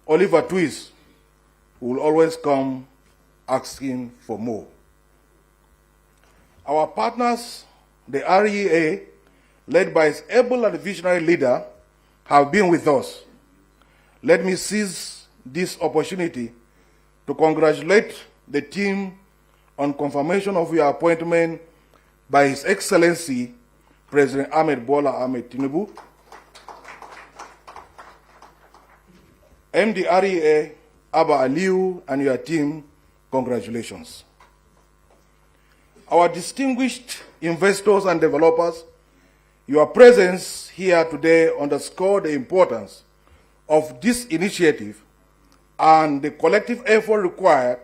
Oliver Twist will always come asking for more. Our partners, the REA, led by its able and visionary leader, have been with us. Let me seize this opportunity to congratulate the team on confirmation of your appointment by His Excellency President Ahmed Bola Ahmed Tinubu. MD REA, Abba Aliu, and your team, congratulations. Our distinguished investors and developers, your presence here today underscores the importance of this initiative and the collective effort required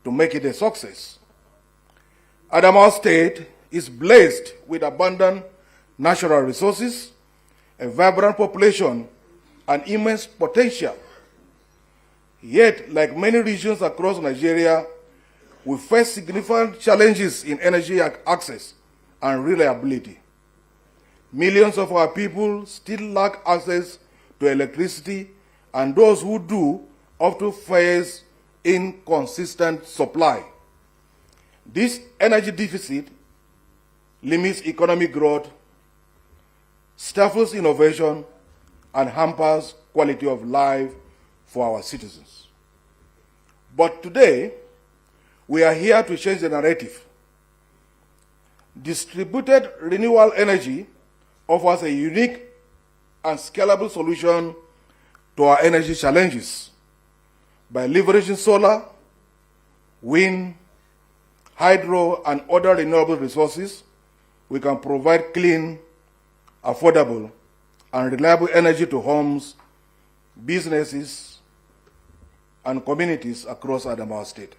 to make it a success. Adamawa State is blessed with abundant natural resources, a vibrant population, and immense potential. Yet, like many regions across Nigeria, we face significant challenges in energy access and reliability. Millions of our people still lack access to electricity, and those who do often face inconsistent supply. This energy deficit limits economic growth, stifles innovation, and hampers quality of life for our citizens. But today, we are here to change the narrative. Distributed renewable energy offers a unique and scalable solution to our energy challenges. By leveraging solar, wind, hydro, and other renewable resources, we can provide clean, affordable, and reliable energy to homes, businesses, and communities across Adamawa State.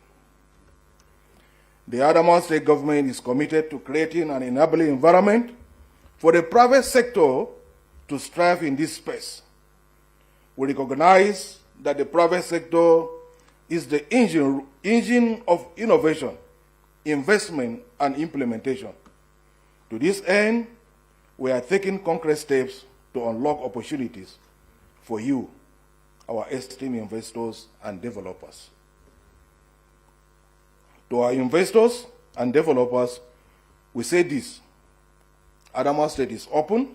The Adamawa State government is committed to creating an enabling environment for the private sector to strive in this space. We recognize that the private sector is the engine of innovation, investment, and implementation. To this end, we are taking concrete steps to unlock opportunities for you, our esteemed investors and developers. To our investors and developers, we say this: Adamawa State is open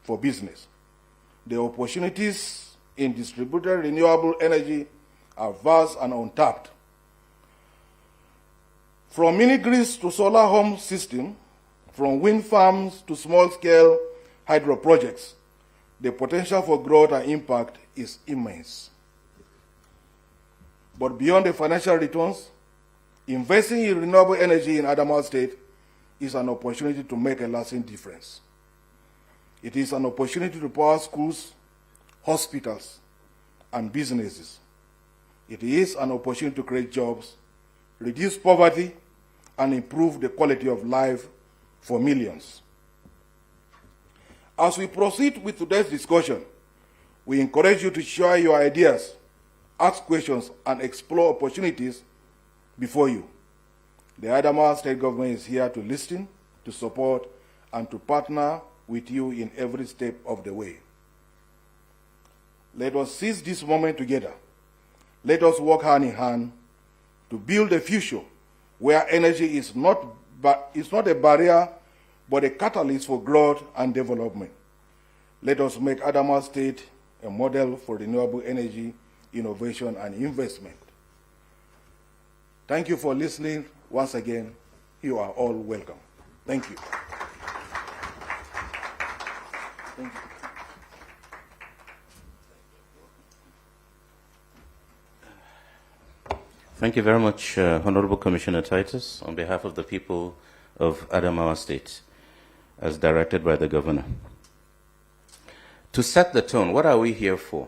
for business. The opportunities in distributed renewable energy are vast and untapped. From mini-grids to solar home system, from wind farms to small-scale hydro projects, the potential for growth and impact is immense. But beyond the financial returns, investing in renewable energy in Adamawa State is an opportunity to make a lasting difference. It is an opportunity to power schools, hospitals, and businesses. It is an opportunity to create jobs, reduce poverty, and improve the quality of life for millions. As we proceed with today's discussion, we encourage you to share your ideas, ask questions, and explore opportunities before you. The Adamawa State government is here to listen, to support, and to partner with you in every step of the way. Let us seize this moment together. Let us work hand in hand to build a future where energy is not a barrier, but a catalyst for growth and development. Let us make Adamawa State a model for renewable energy, innovation, and investment. Thank you for listening. Once again, you are all welcome. Thank you. Thank you. Thank you very much, Honorable Commissioner Titus, on behalf of the people of Adamawa State, as directed by the Governor. To set the tone, what are we here for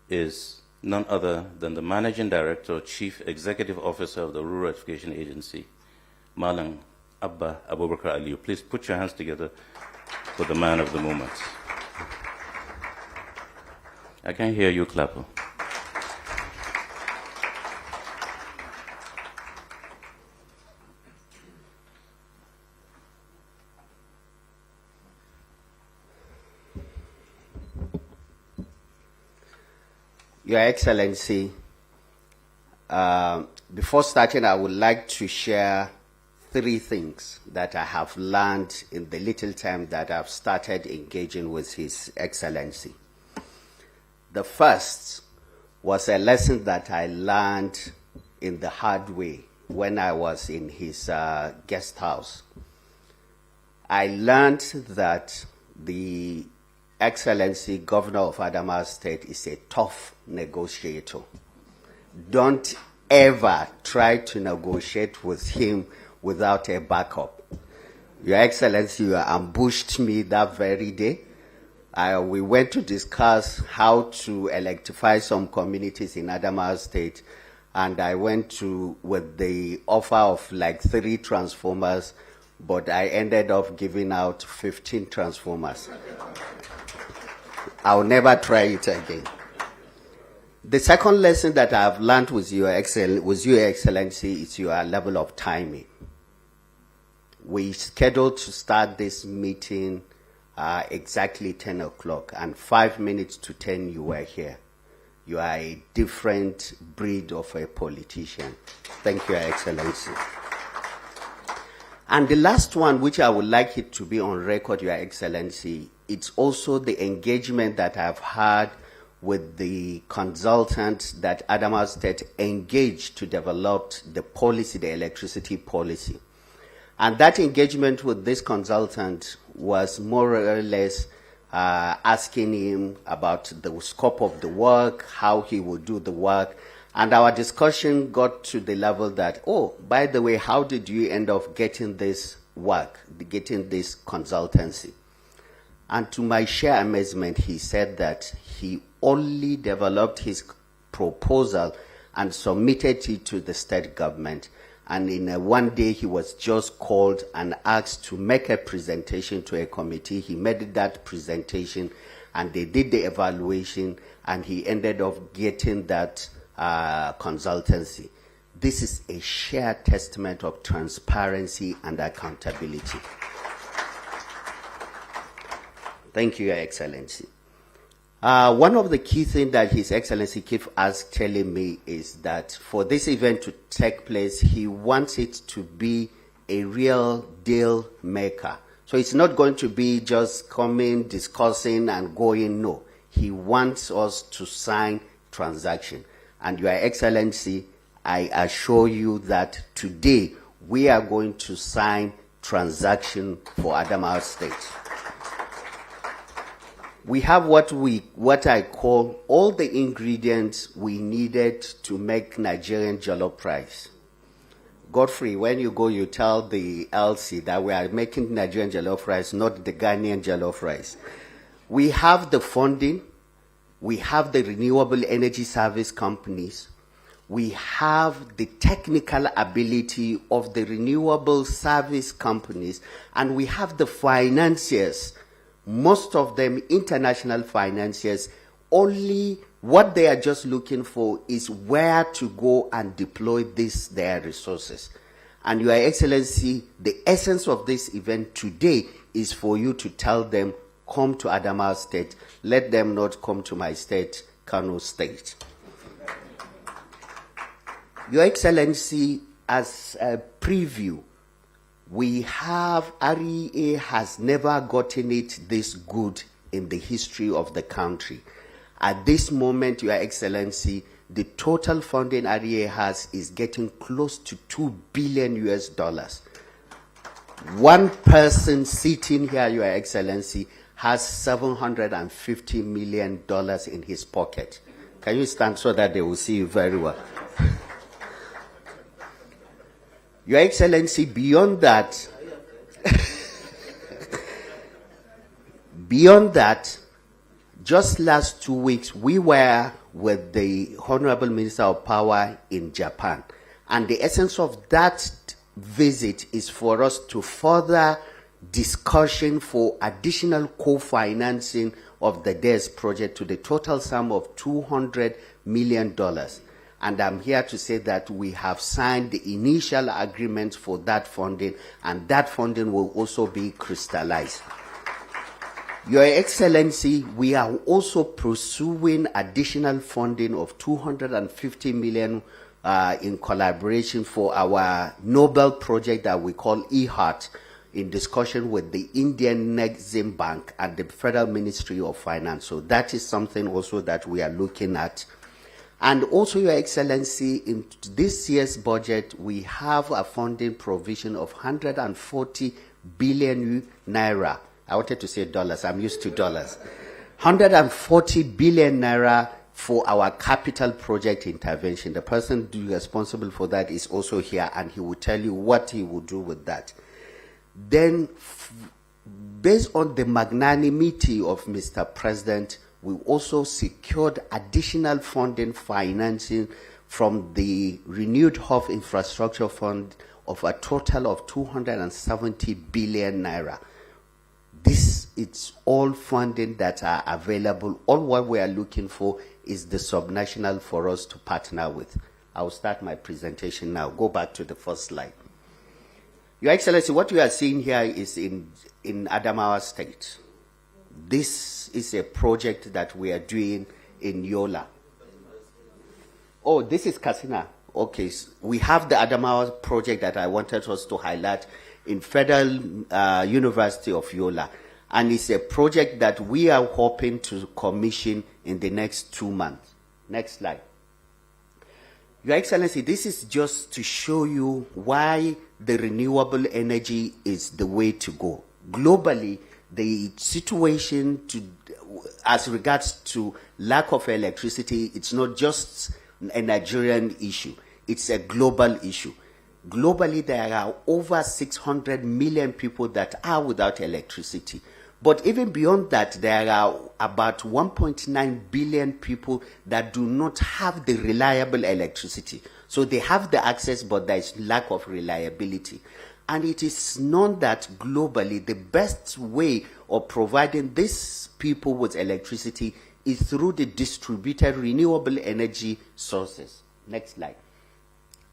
is none other than the Managing Director, Chief Executive Officer of the Rural Electrification Agency, Malang Abba Abubakar Aliu. Please put your hands together for the man of the moment. I can hear you, Clapper. Your Excellency, before starting, I would like to share 3 things that I have learned in the little time that I've started engaging with His Excellency. The first was a lesson that I learned in the hard way when I was in his guest house. I learned that the Excellency Governor of Adamawa State is a tough negotiator. Don't ever try to negotiate with him without a backup. Your Excellency, you ambushed me that very day. We went to discuss how to electrify some communities in Adamawa State, and I went with the offer of like 3 transformers, but I ended up giving out 15 transformers. I'll never try it again. The second lesson that I've learned with Your Excellency is your level of timing. We scheduled to start this meeting exactly 10 o'clock, and 5 minutes to 10 you were here. You are a different breed of a politician. Thank you, Your Excellency. And the last one, which I would like it to be on record, Your Excellency, it's also the engagement that I've had with the consultants that Adamawa State engaged to develop the policy, the electricity policy. And that engagement with this consultant was more or less asking him about the scope of the work, how he would do the work. And our discussion got to the level that, oh, by the way, how did you end up getting this work, getting this consultancy? And to my sheer amazement, he said that he only developed his proposal and submitted it to the state government. And in one day, he was just called and asked to make a presentation to a committee. He made that presentation, and they did the evaluation, and he ended up getting that consultancy. This is a sheer testament of transparency and accountability. Thank you, Your Excellency. One of the key things that His Excellency keeps telling me is that for this event to take place, he wants it to be a real deal maker. So it's not going to be just coming, discussing, and going. No, he wants us to sign transaction. And Your Excellency, I assure you that today we are going to sign transaction for Adamawa State. We have what I call all the ingredients we needed to make Nigerian jollof rice. Godfrey, when you go, you tell the LC that we are making Nigerian jollof rice, not the Ghanaian jollof rice. We have the funding. We have the renewable energy service companies. We have the technical ability of the renewable service companies. And we have the financiers. Most of them international financiers. Only what they are just looking for is where to go and deploy their resources. And Your Excellency, the essence of this event today is for you to tell them, come to Adamawa State. Let them not come to my state, Kano State. Your Excellency, as a preview, we have, REA has never gotten it this good in the history of the country. At this moment, Your Excellency, the total funding REA has is getting close to $2 billion. One person sitting here, Your Excellency, has $750 million in his pocket. Can you stand so that they will see you very well? Your Excellency, beyond that, just last 2 weeks, we were with the Honorable Minister of Power in Japan. And the essence of that visit is for us to further discussion for additional co-financing of the DES project to the total sum of $200 million. And I'm here to say that we have signed the initial agreement for that funding, and that funding will also be crystallized. Your Excellency, we are also pursuing additional funding of 250 million in collaboration for our Nobel project that we call eHeart, in discussion with the Indian Exim Bank and the Federal Ministry of Finance. So that is something also that we are looking at. And also, Your Excellency, in this year's budget, we have a funding provision of 140 billion naira. I wanted to say dollars, I'm used to dollars. 140 billion naira for our capital project intervention. The person responsible for that is also here, and he will tell you what he will do with that. Then, based on the magnanimity of Mr. President, we also secured additional funding financing from the Renewed Hope Infrastructure Fund of a total of 270 billion naira. This is all funding that are available. All what we are looking for is the subnational for us to partner with. I'll start my presentation now. Go back to the first slide. Your Excellency, what we are seeing here is in Adamawa State. This is a project that we are doing in Yola. Oh, this is Kasina. Okay, so we have the Adamawa project that I wanted us to highlight in Federal University of Yola. And it's a project that we are hoping to commission in the next 2 months. Next slide. Your Excellency, this is just to show you why the renewable energy is the way to go. Globally, the situation as regards to lack of electricity, it's not just a Nigerian issue. It's a global issue. Globally, there are over 600 million people that are without electricity. But even beyond that, there are about 1.9 billion people that do not have the reliable electricity. So they have the access, but there is lack of reliability. And it is known that globally, the best way of providing these people with electricity is through the distributed renewable energy sources. Next slide.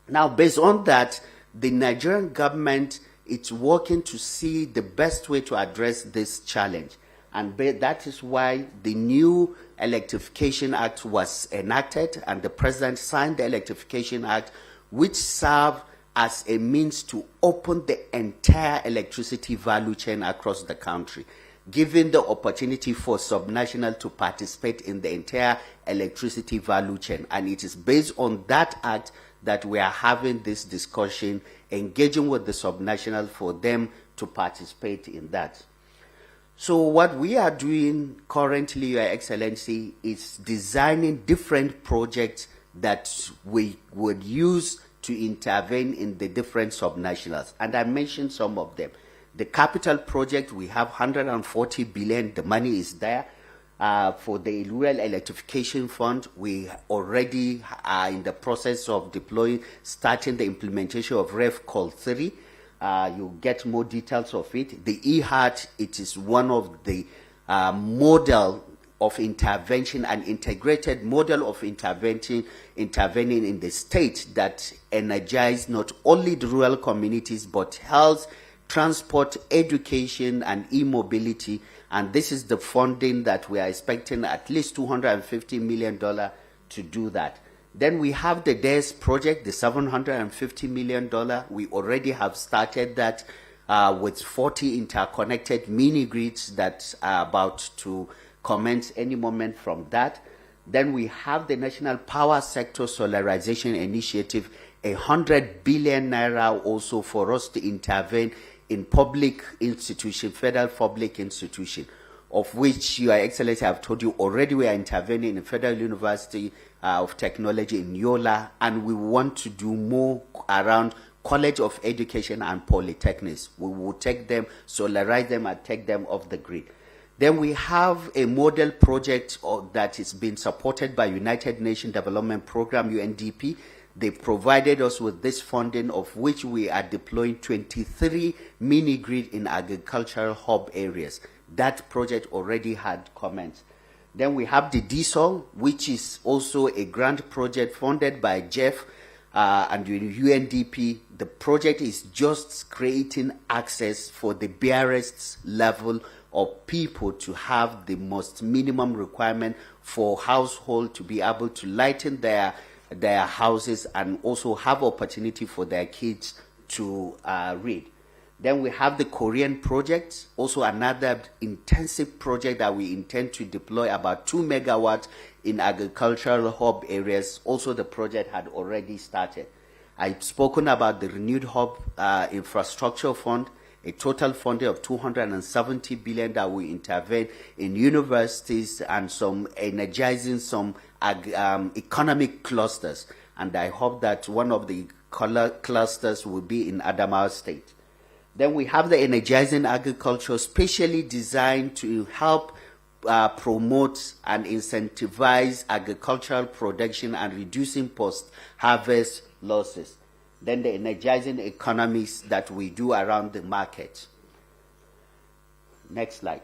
Now, based on that, the Nigerian government is working to see the best way to address this challenge. And that is why the new Electrification Act was enacted, and the President signed the Electrification Act, which serves as a means to open the entire electricity value chain across the country, giving the opportunity for subnational to participate in the entire electricity value chain. And it is based on that act that we are having this discussion, engaging with the subnational for them to participate in that. So what we are doing currently, Your Excellency, is designing different projects that we would use to intervene in the different subnationals. And I mentioned some of them. The capital project, we have 140 billion, the money is there. For the Rural Electrification Fund, we already are in the process of starting the implementation of REF Call 3. You'll get more details of it. The eHeart, it is one of the model of intervention, an integrated model of intervening in the state that energize not only the rural communities, but health, transport, education, and e-mobility. And this is the funding that we are expecting, at least $250 million to do that. Then we have the DARE project, the $750 million. We already have started that with 40 interconnected mini-grids that are about to commence any moment from that. Then we have the National Power Sector Solarization Initiative, 100 billion naira also for us to intervene in public institution, federal public institution, of which Your Excellency, I've told you already, we are intervening in Federal University of Technology in Yola, and we want to do more around College of Education and Polytechnics. We will take them, solarize them, and take them off the grid. Then we have a model project that is being supported by United Nations Development Program, UNDP. They provided us with this funding, of which we are deploying 23 mini-grid in agricultural hub areas. That project already had commenced. Then we have the diesel, which is also a grant project funded by Jeff and UNDP. The project is just creating access for the barest level of people to have the most minimum requirement for household to be able to lighten their houses and also have opportunity for their kids to read. Then we have the Korean project, also another intensive project that we intend to deploy about 2 megawatts in agricultural hub areas. Also, the project had already started. I've spoken about the Renewed Hub Infrastructure Fund, a total funding of 270 billion that will intervene in universities and some energizing some economic clusters. And I hope that one of the clusters will be in Adamawa State. Then we have the energizing agriculture, specially designed to help promote and incentivize agricultural production and reducing post-harvest losses. Then the energizing economies that we do around the market. Next slide.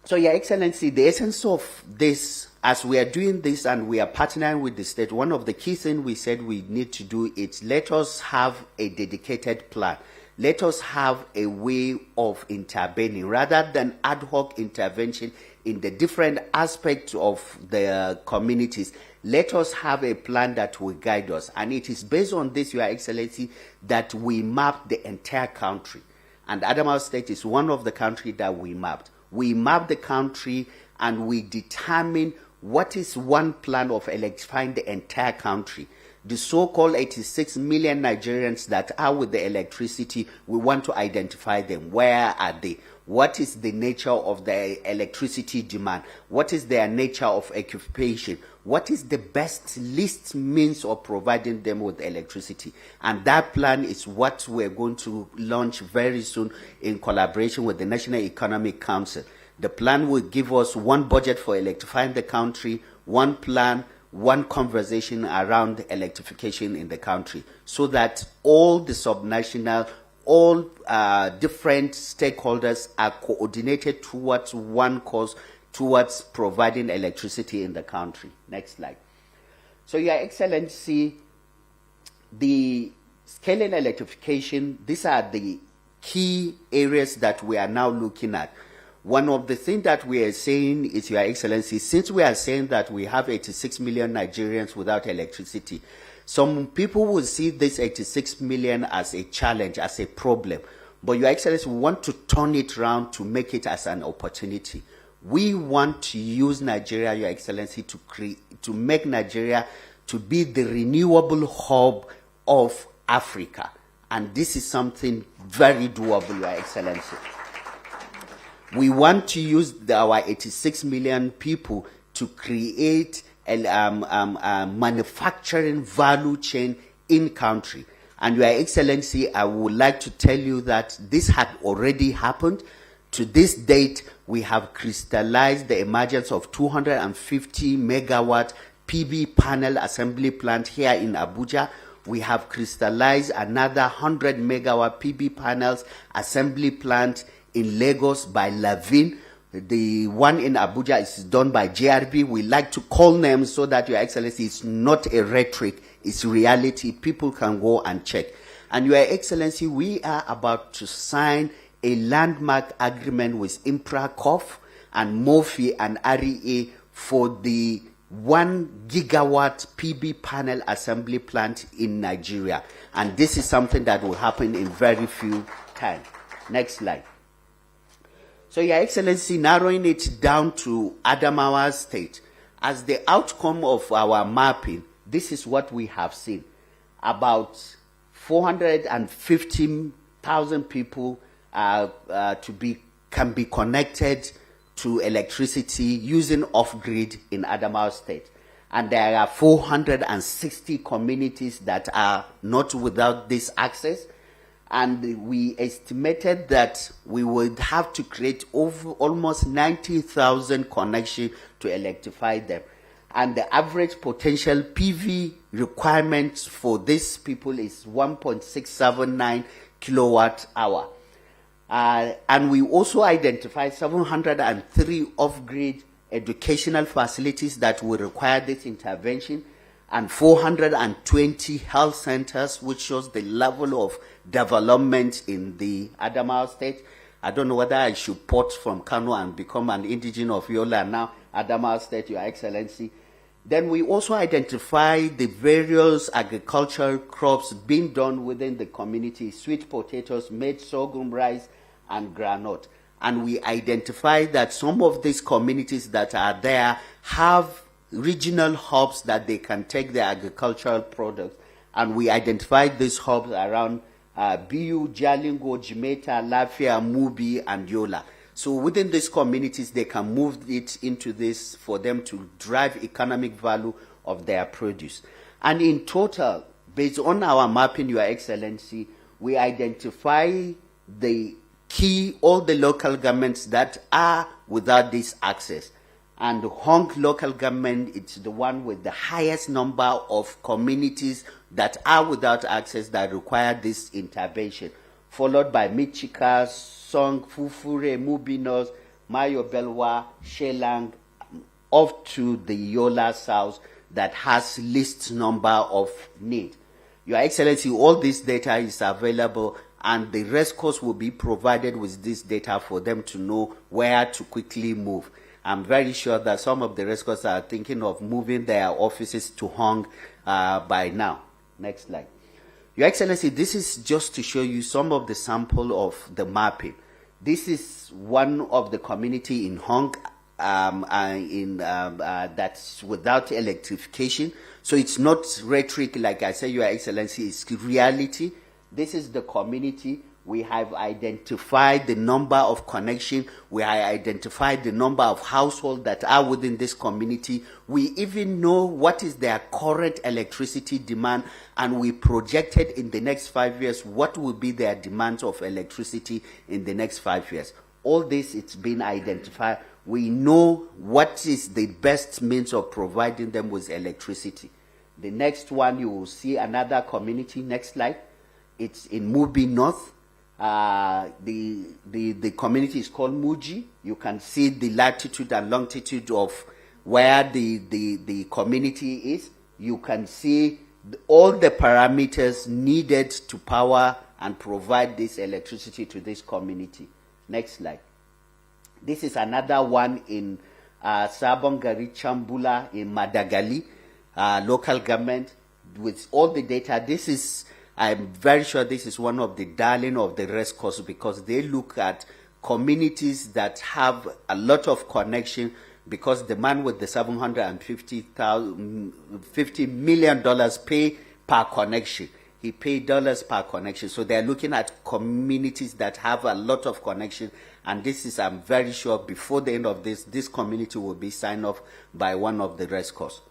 So, Your Excellency, the essence of this, as we are doing this and we are partnering with the state, one of the key things we said we need to do is let us have a dedicated plan. Let us have a way of intervening rather than ad hoc intervention in the different aspects of the communities. Let us have a plan that will guide us. And it is based on this, Your Excellency, that we map the entire country. And Adamawa State is one of the countries that we mapped. We map the country and we determine what is one plan of electrifying the entire country. The so-called 86 million Nigerians that are with the electricity, we want to identify them. Where are they? What is the nature of their electricity demand? What is their nature of occupation? What is the best least means of providing them with electricity? And that plan is what we're going to launch very soon in collaboration with the National Economic Council. The plan will give us one budget for electrifying the country, one plan, one conversation around electrification in the country, so that all the subnational, all different stakeholders are coordinated towards one cause, towards providing electricity in the country. Next slide. So, Your Excellency, the scaling electrification, these are the key areas that we are now looking at. One of the things that we are saying is, Your Excellency, since we are saying that we have 86 million Nigerians without electricity, some people will see this 86 million as a challenge, as a problem. But, Your Excellency, we want to turn it around to make it as an opportunity. We want to use Nigeria, Your Excellency, to make Nigeria to be the renewable hub of Africa. And this is something very doable, Your Excellency. We want to use our 86 million people to create a manufacturing value chain in country. And, Your Excellency, I would like to tell you that this had already happened. To this date, we have crystallized the emergence of 250 megawatt PV panel assembly plant here in Abuja. We have crystallized another 100 megawatt PV panels assembly plant in Lagos by Lavin. The one in Abuja is done by JRB. We like to call names so that, Your Excellency, it's not a rhetoric, it's reality. People can go and check. And, Your Excellency, we are about to sign a landmark agreement with Impracof and Mofi and REA for the 1 gigawatt PV panel assembly plant in Nigeria. And this is something that will happen in very few time. Next slide. So, Your Excellency, narrowing it down to Adamawa State, as the outcome of our mapping, this is what we have seen. About 415,000 people can be connected to electricity using off-grid in Adamawa State. And there are 460 communities that are not without this access. And we estimated that we would have to create over almost 90,000 connections to electrify them. And the average potential PV requirements for these people is 1.679 kilowatt hour. And we also identified 703 off-grid educational facilities that will require this intervention, and 420 health centers, which shows the level of development in the Adamawa State. I don't know whether I should port from Kano and become an indigene of Yola now, Adamawa State, Your Excellency. Then we also identify the various agricultural crops being done within the community: sweet potatoes, maize, sorghum, rice, and groundnut. And we identify that some of these communities that are there have regional hubs that they can take their agricultural products. And we identify these hubs around Biu, Jalingo, Jimeta, Lafia, Mubi, and Yola. So within these communities, they can move it into this for them to drive economic value of their produce. And in total, based on our mapping, Your Excellency, we identify all the local governments that are without this access. And the Hong local government, it's the one with the highest number of communities that are without access that require this intervention, followed by Michika, Song, Fufure, Mubinos, Mayo Belwa, Shelang, up to the Yola South that has least number of need. Your Excellency, all this data is available, and the rest course will be provided with this data for them to know where to quickly move. I'm very sure that some of the rest course are thinking of moving their offices to Hong by now. Next slide. Your Excellency, this is just to show you some of the sample of the mapping. This is one of the community in Hong that's without electrification. So it's not rhetoric, like I say, Your Excellency, it's reality. This is the community. We have identified the number of connections. We have identified the number of households that are within this community. We even know what is their current electricity demand, and we projected in the next 5 years what will be their demand of electricity in the next 5 years. All this, it's been identified. We know what is the best means of providing them with electricity. The next one, you will see another community. Next slide. It's in Mubi North. The community is called Muji. You can see the latitude and longitude of where the community is. You can see all the parameters needed to power and provide this electricity to this community. Next slide. This is another one in Sabongari Chambula in Madagali, local government, with all the data. I'm very sure this is one of the darling of the rest course, because they look at communities that have a lot of connection, because the man with the $750 million pay per connection. He paid dollars per connection. So they're looking at communities that have a lot of connection. And this is, I'm very sure, before the end of this community will be signed off by one of the rest course.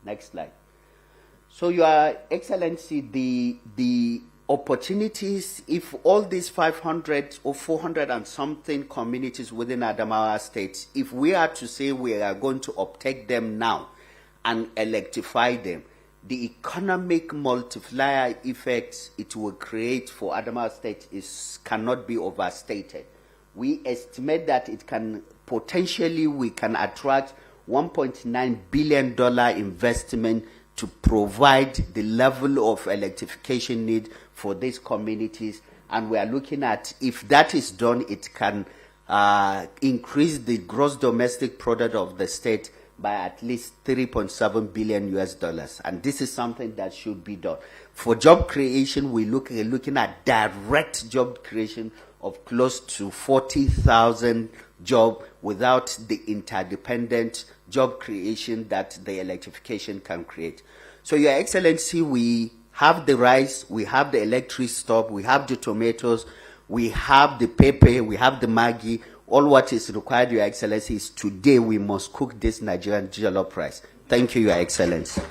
Next slide. So, Your Excellency, the opportunities, if all these 500 or 400 and something communities within Adamawa State, if we are to say we are going to uptake them now and electrify them, the economic multiplier effects it will create for Adamawa State cannot be overstated. We estimate that we can attract $1.9 billion investment to provide the level of electrification need for these communities. And we are looking at, if that is done, it can increase the gross domestic product of the state by at least $3.7 billion. And this is something that should be done. For job creation, we're looking at direct job creation of close to 40,000 jobs without the interdependent job creation that the electrification can create. So, Your Excellency, we have the rice, we have the electric stove, we have the tomatoes, we have the pepper, we have the Maggi. All what is required, Your Excellency, is today we must cook this Nigerian jollof rice. Thank you, Your Excellency.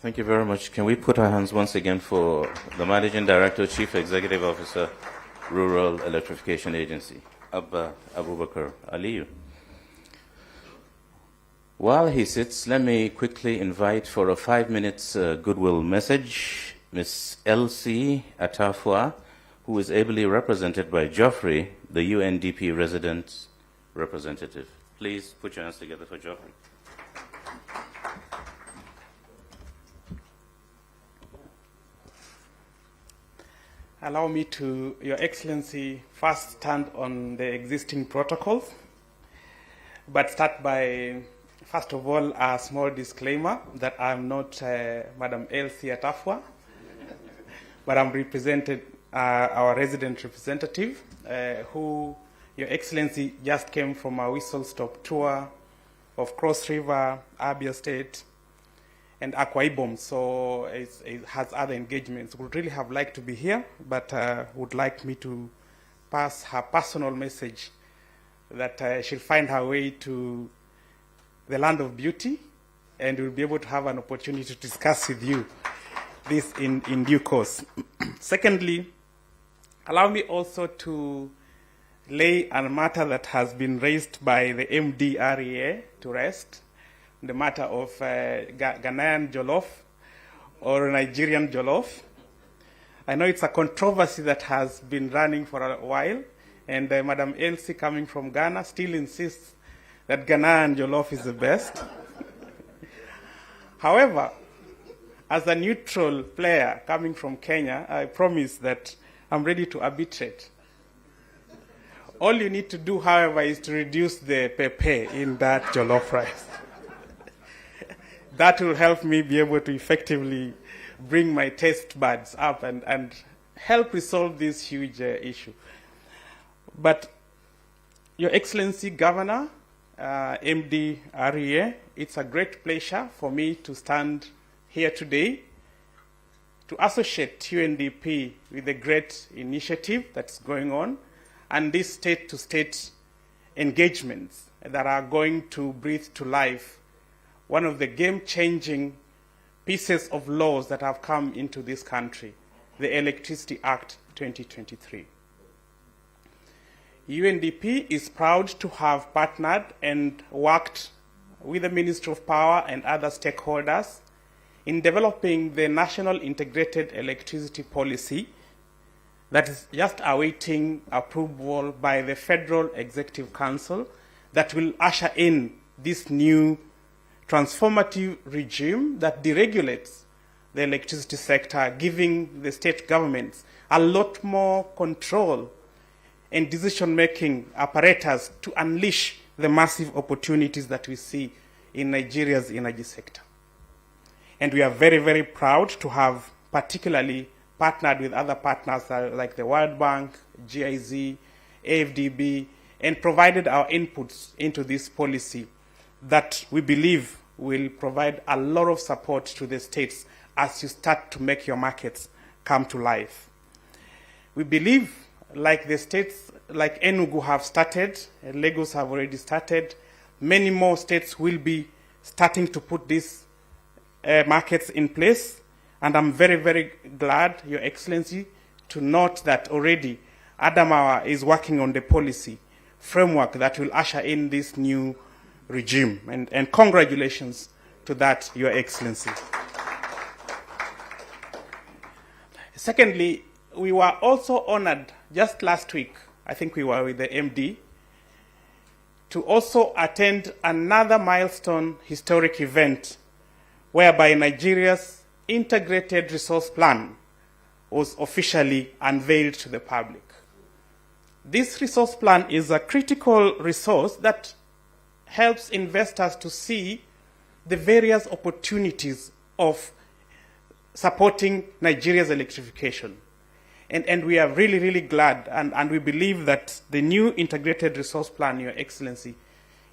Thank you very much. Can we put our hands once again for the Managing Director, Chief Executive Officer, Rural Electrification Agency, Abubakar Aliyu. While he sits, let me quickly invite for a 5 minutes goodwill message Ms. Elsie Atafua, who is ably represented by Geoffrey, the UNDP resident representative. Please put your hands together for Geoffrey. allow me to, Your Excellency, first stand on the existing protocols, but start by, first of all, a small disclaimer that I'm not Madam Elsie Atafwa, but I'm represented our resident representative, who, Your Excellency, just came from a whistle-stop tour of Cross River, Abia State, and Akwa Ibom, so it has other engagements. Would really have liked to be here, but would like me to pass her personal message that she'll find her way to the land of beauty, and we'll be able to have an opportunity to discuss with you this in due course. Secondly, allow me also to lay a matter that has been raised by the MDREA to rest, the matter of Ghanaian jollof or Nigerian jollof. I know it's a controversy that has been running for a while, and Madam Elsie, coming from Ghana, still insists that Ghanaian jollof is the best. However, as a neutral player coming from Kenya, I promise that I'm ready to arbitrate. All you need to do, however, is to reduce the pepe in that jollof rice. That will help me be able to effectively bring my taste buds up and help resolve this huge issue. But Your Excellency Governor, MD REA, it's a great pleasure for me to stand here today to associate UNDP with the great initiative that's going on and these state-to-state engagements that are going to breathe to life one of the game-changing pieces of laws that have come into this country, the Electricity Act 2023. UNDP is proud to have partnered and worked with the Ministry of Power and other stakeholders in developing the National Integrated Electricity Policy that is just awaiting approval by the Federal Executive Council that will usher in this new transformative regime that deregulates the electricity sector, giving the state governments a lot more control and decision-making apparatus to unleash the massive opportunities that we see in Nigeria's energy sector. And we are very, very proud to have particularly partnered with other partners like the World Bank, GIZ, AFDB, and provided our inputs into this policy that we believe will provide a lot of support to the states as you start to make your markets come to life. We believe, like the states like Enugu have started, Lagos have already started, many more states will be starting to put these markets in place. And I'm very, very glad, Your Excellency, to note that already Adamawa is working on the policy framework that will usher in this new regime. And congratulations to that, Your Excellency. Secondly, we were also honored just last week, I think we were with the MD, to also attend another milestone historic event whereby Nigeria's integrated resource plan was officially unveiled to the public. This resource plan is a critical resource that helps investors to see the various opportunities of supporting Nigeria's electrification. And we are really, really glad, and we believe that the new integrated resource plan, Your Excellency,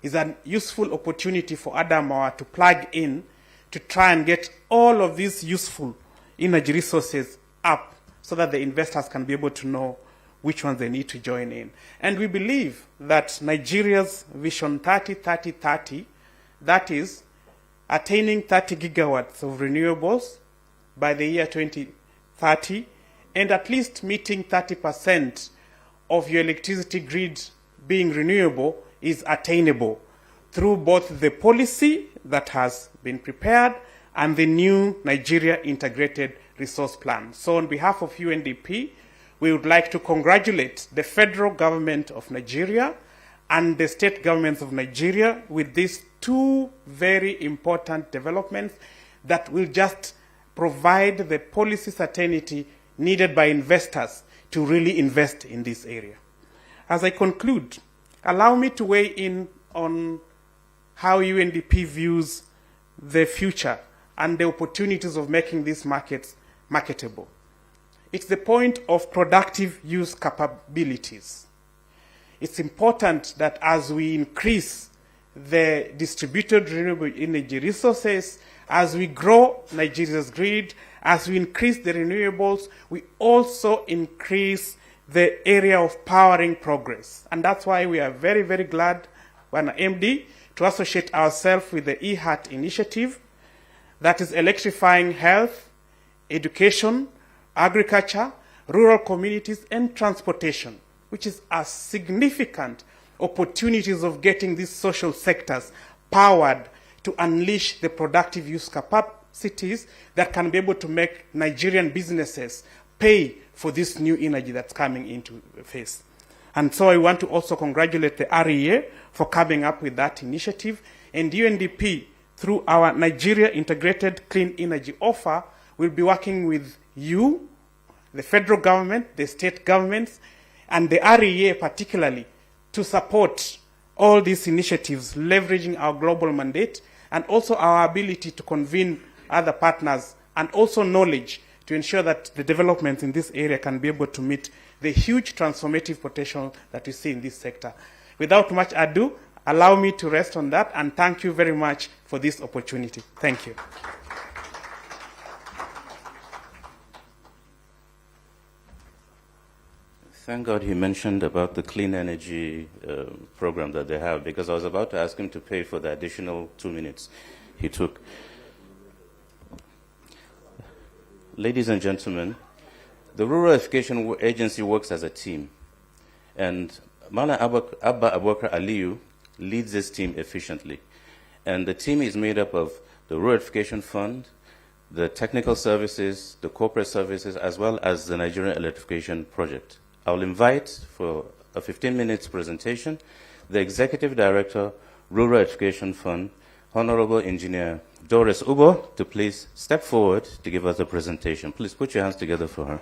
is a useful opportunity for Adamawa to plug in to try and get all of these useful energy resources up so that the investors can be able to know which ones they need to join in. And we believe that Nigeria's Vision 30-30-30, that is, attaining 30 gigawatts of renewables by the year 2030, and at least meeting 30% of your electricity grid being renewable is attainable through both the policy that has been prepared and the new Nigeria Integrated Resource Plan. So on behalf of UNDP, we would like to congratulate the federal government of Nigeria and the state governments of Nigeria with these two very important developments that will just provide the policy certainty needed by investors to really invest in this area. As I conclude, allow me to weigh in on how UNDP views the future and the opportunities of making these markets marketable. It's the point of productive use capabilities. It's important that as we increase the distributed renewable energy resources, as we grow Nigeria's grid, as we increase the renewables, we also increase the area of powering progress. And that's why we are very, very glad, when MD, to associate ourselves with the eHeart initiative that is electrifying health, education, agriculture, rural communities, and transportation, which is a significant opportunities of getting these social sectors powered to unleash the productive use capacities that can be able to make Nigerian businesses pay for this new energy that's coming into face. And so I want to also congratulate the REA for coming up with that initiative, and UNDP, through our Nigeria Integrated Clean Energy Offer, will be working with you, the federal government, the state governments, and the REA particularly, to support all these initiatives, leveraging our global mandate and also our ability to convene other partners and also knowledge to ensure that the developments in this area can be able to meet the huge transformative potential that we see in this sector. Without much ado, allow me to rest on that, and thank you very much for this opportunity. Thank you. Thank God he mentioned about the clean energy program that they have, because I was about to ask him to pay for the additional 2 minutes he took. Ladies and gentlemen, the Rural Electrification Agency works as a team, and Mala Abba Abubakar Aliyu leads this team efficiently. And the team is made up of the Rural Electrification Fund, the technical services, the corporate services, as well as the Nigerian Electrification Project. I'll invite for a 15-minute presentation the Executive Director, Rural Electrification Fund, Honorable Engineer Doris Ubo, to please step forward to give us a presentation. Please put your hands together for her.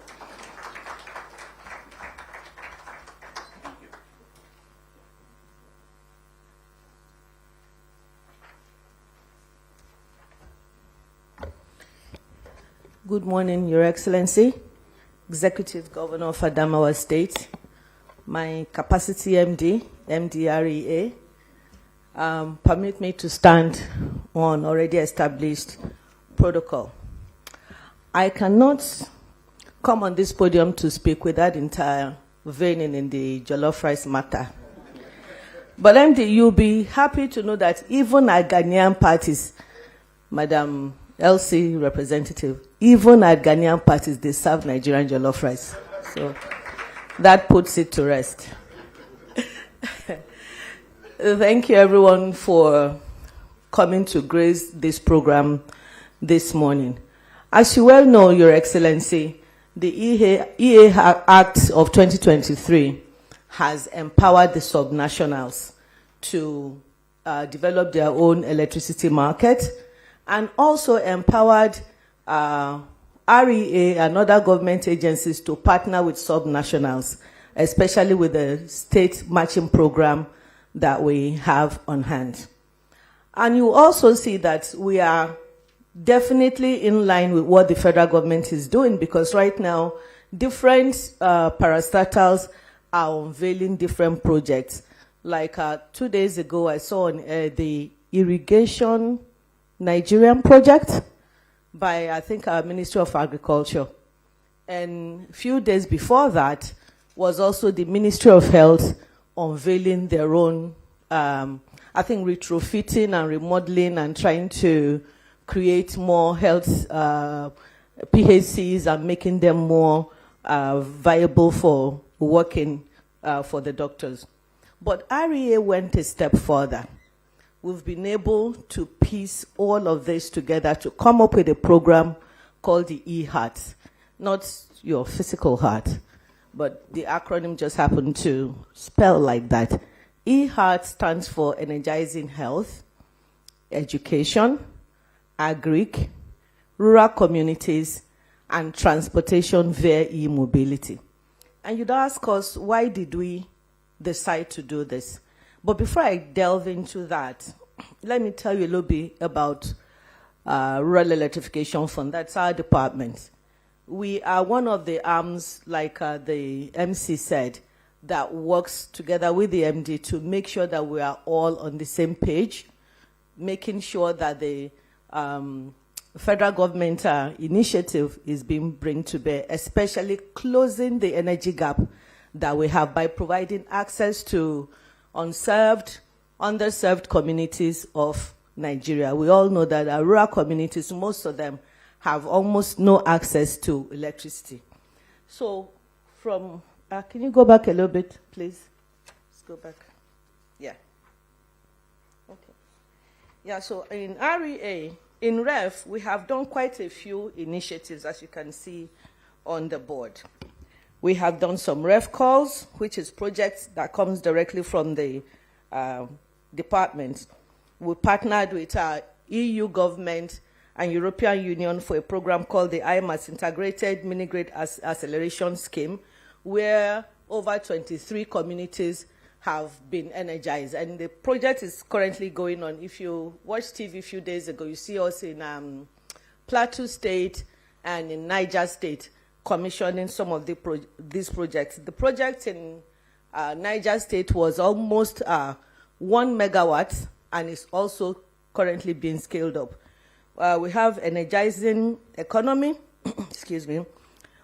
Good morning, Your Excellency, Executive Governor of Adamawa State, my capacity MD, MDREA. Permit me to stand on already established protocol. I cannot come on this podium to speak without intervening in the jollof rice matter. But MD, you'll be happy to know that even at Ghanaian parties, Madam LC representative, even at Ghanaian parties, they serve Nigerian jollof rice. So that puts it to rest. Thank you, everyone, for coming to grace this program this morning. As you well know, Your Excellency, the EA Act of 2023 has empowered the subnationals to develop their own electricity market, and also empowered REA and other government agencies to partner with subnationals, especially with the state matching program that we have on hand. And you also see that we are definitely in line with what the federal government is doing, because right now, different parastatals are unveiling different projects. Like 2 days ago, I saw on the irrigation Nigerian project by, I think, our Ministry of Agriculture. And a few days before that was also the Ministry of Health unveiling their own, I think, retrofitting and remodeling and trying to create more health PHCs and making them more viable for working for the doctors. But REA went a step further. We've been able to piece all of this together to come up with a program called the eHeart. Not your physical heart, but the acronym just happened to spell like that. eHeart stands for Energizing Health, Education, Agric, Rural Communities, and transportation via e-mobility. And you'd ask us, why did we decide to do this? But before I delve into that, let me tell you a little bit about Rural Electrification Fund. That's our department. We are one of the arms, like the MC said, that works together with the MD to make sure that we are all on the same page, making sure that the federal government initiative is being brought to bear, especially closing the energy gap that we have by providing access to unserved, underserved communities of Nigeria. We all know that our rural communities, most of them have almost no access to electricity. So from, can you go back a little bit, please? Let's go back. Yeah. Okay. Yeah, so in REA, in REF, we have done quite a few initiatives, as you can see on the board. We have done some REF calls, which is projects that comes directly from the department. We partnered with our EU government and European Union for a program called the IMAS Integrated Mini-Grid Acceleration Scheme, where over 23 communities have been energized. And the project is currently going on. If you watched TV a few days ago, you see us in Plateau State and in Niger State commissioning some of these projects. The project in Niger State was almost 1 megawatt and is also currently being scaled up. We have Energizing Economy, excuse me,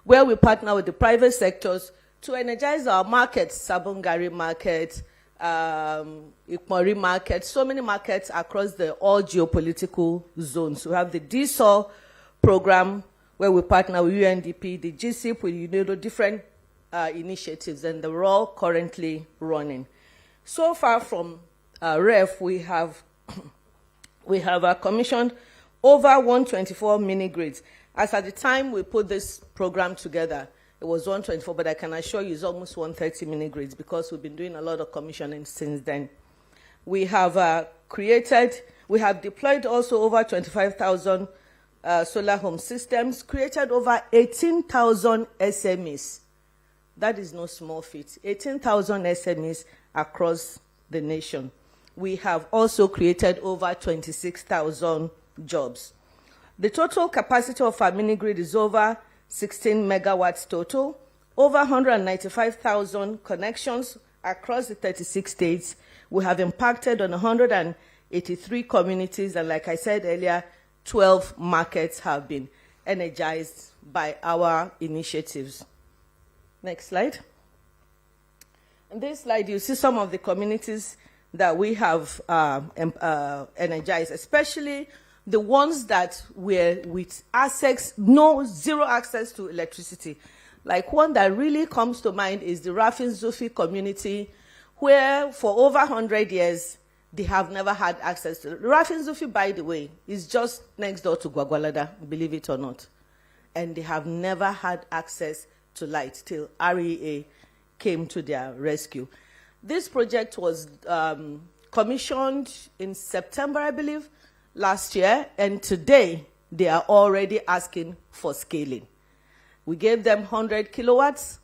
where we partner with the private sectors to energize our markets, Sabongari market, Ikmori market, so many markets across all geopolitical zones. We have the DSOL program, where we partner with UNDP, the GCIP with UNIDO, different initiatives, and they're all currently running. So far from REF, we have commissioned over 124 mini-grids. As at the time we put this program together, it was 124, but I can assure you it's almost 130 mini-grids because we've been doing a lot of commissioning since then. We have we have deployed also over 25,000 solar home systems, created over 18,000 SMEs. That is no small feat. 18,000 SMEs across the nation. We have also created over 26,000 jobs. The total capacity of our mini-grid is over 16 megawatts total, over 195,000 connections across the 36 states. We have impacted on 183 communities, and like I said earlier, 12 markets have been energized by our initiatives. Next slide. In this slide, you see some of the communities that we have energized, especially the ones that were with zero access to electricity. Like one that really comes to mind is the Rafin Zufi community, where for over 100 years, they have never had access to it. Rafin Zufi, by the way, is just next door to Gwagwalada, believe it or not. And they have never had access to light till REA came to their rescue. This project was commissioned in September, I believe, last year, and today they are already asking for scaling. We gave them 100 kilowatts,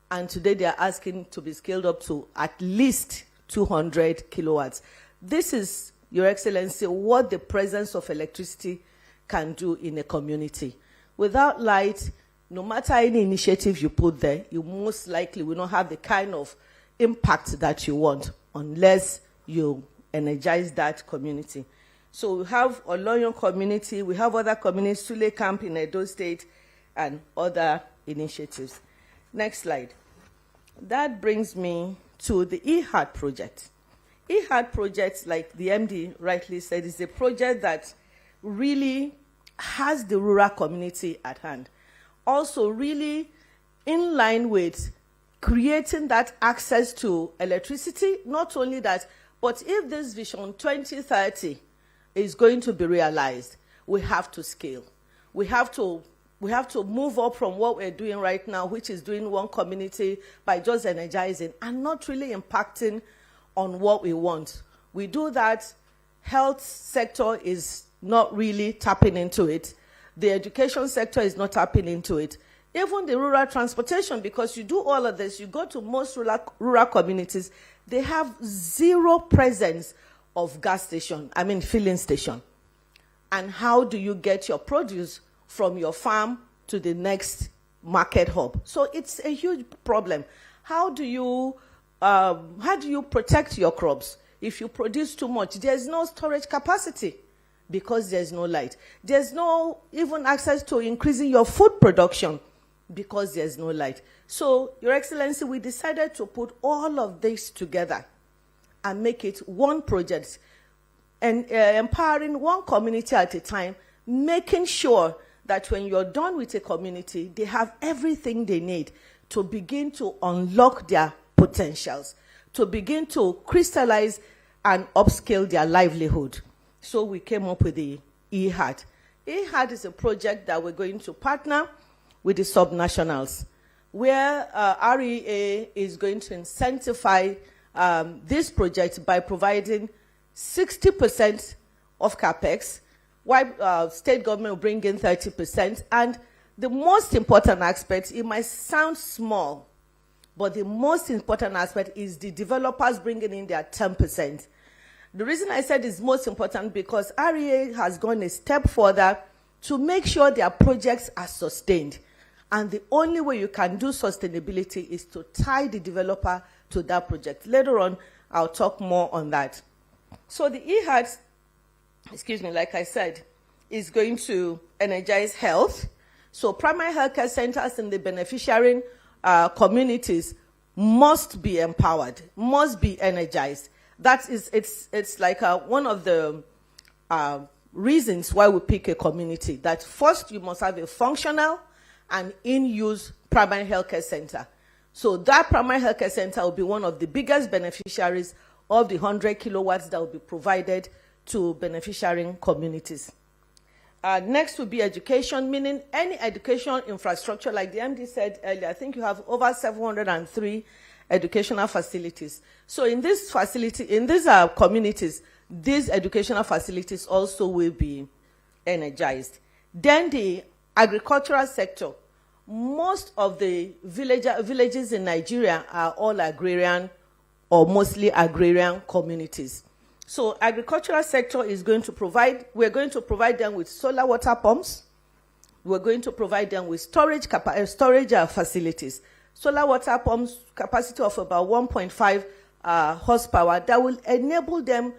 and today they are asking to be scaled up to at least 200 kilowatts. This is, Your Excellency, what the presence of electricity can do in a community. Without light, no matter any initiative you put there, you most likely will not have the kind of impact that you want unless you energize that community. So we have Oloyon community, we have other communities, Sule Camp in Edo State, and other initiatives. Next slide. That brings me to the EHAT project. EHAT project, like the MD rightly said, is a project that really has the rural community at hand. Also really in line with creating that access to electricity. Not only that, but if this vision 2030 is going to be realized, we have to scale. We have to move up from what we're doing right now, which is doing one community by just energizing and not really impacting on what we want. We do that, health sector is not really tapping into it. The education sector is not tapping into it. Even the rural transportation, because you do all of this, you go to most rural communities, they have zero presence of filling station. And how do you get your produce from your farm to the next market hub? So it's a huge problem. How do you protect your crops? If you produce too much, there's no storage capacity because there's no light. There's no even access to increasing your food production because there's no light. So, Your Excellency, we decided to put all of this together and make it one project and empowering one community at a time, making sure that when you're done with a community, they have everything they need to begin to unlock their potentials, to begin to crystallize and upscale their livelihood. So we came up with the EHAD. EHAD is a project that we're going to partner with the subnationals, where REA is going to incentivize this project by providing 60% of CAPEX, while state government will bring in 30%. And the most important aspect, it might sound small, but the most important aspect is the developers bringing in their 10%. The reason I said it's most important because REA has gone a step further to make sure their projects are sustained. And the only way you can do sustainability is to tie the developer to that project. Later on, I'll talk more on that. So the EHAD, like I said, is going to energize health. So primary healthcare centers in the beneficiary communities must be empowered, must be energized. That is, it's like one of the reasons why we pick a community. That first, you must have a functional and in-use primary healthcare center. So that primary healthcare center will be one of the biggest beneficiaries of the 100 kilowatts that will be provided to beneficiary communities. Next will be education, meaning any educational infrastructure, like the MD said earlier. I think you have over 703 educational facilities. So in this facility, in these communities, these educational facilities also will be energized. Then the agricultural sector. Most of the villages in Nigeria are all agrarian or mostly agrarian communities. So agricultural sector is going to provide, we're going to provide them with solar water pumps. We're going to provide them with storage facilities. Solar water pumps, capacity of about 1.5 horsepower, that will enable them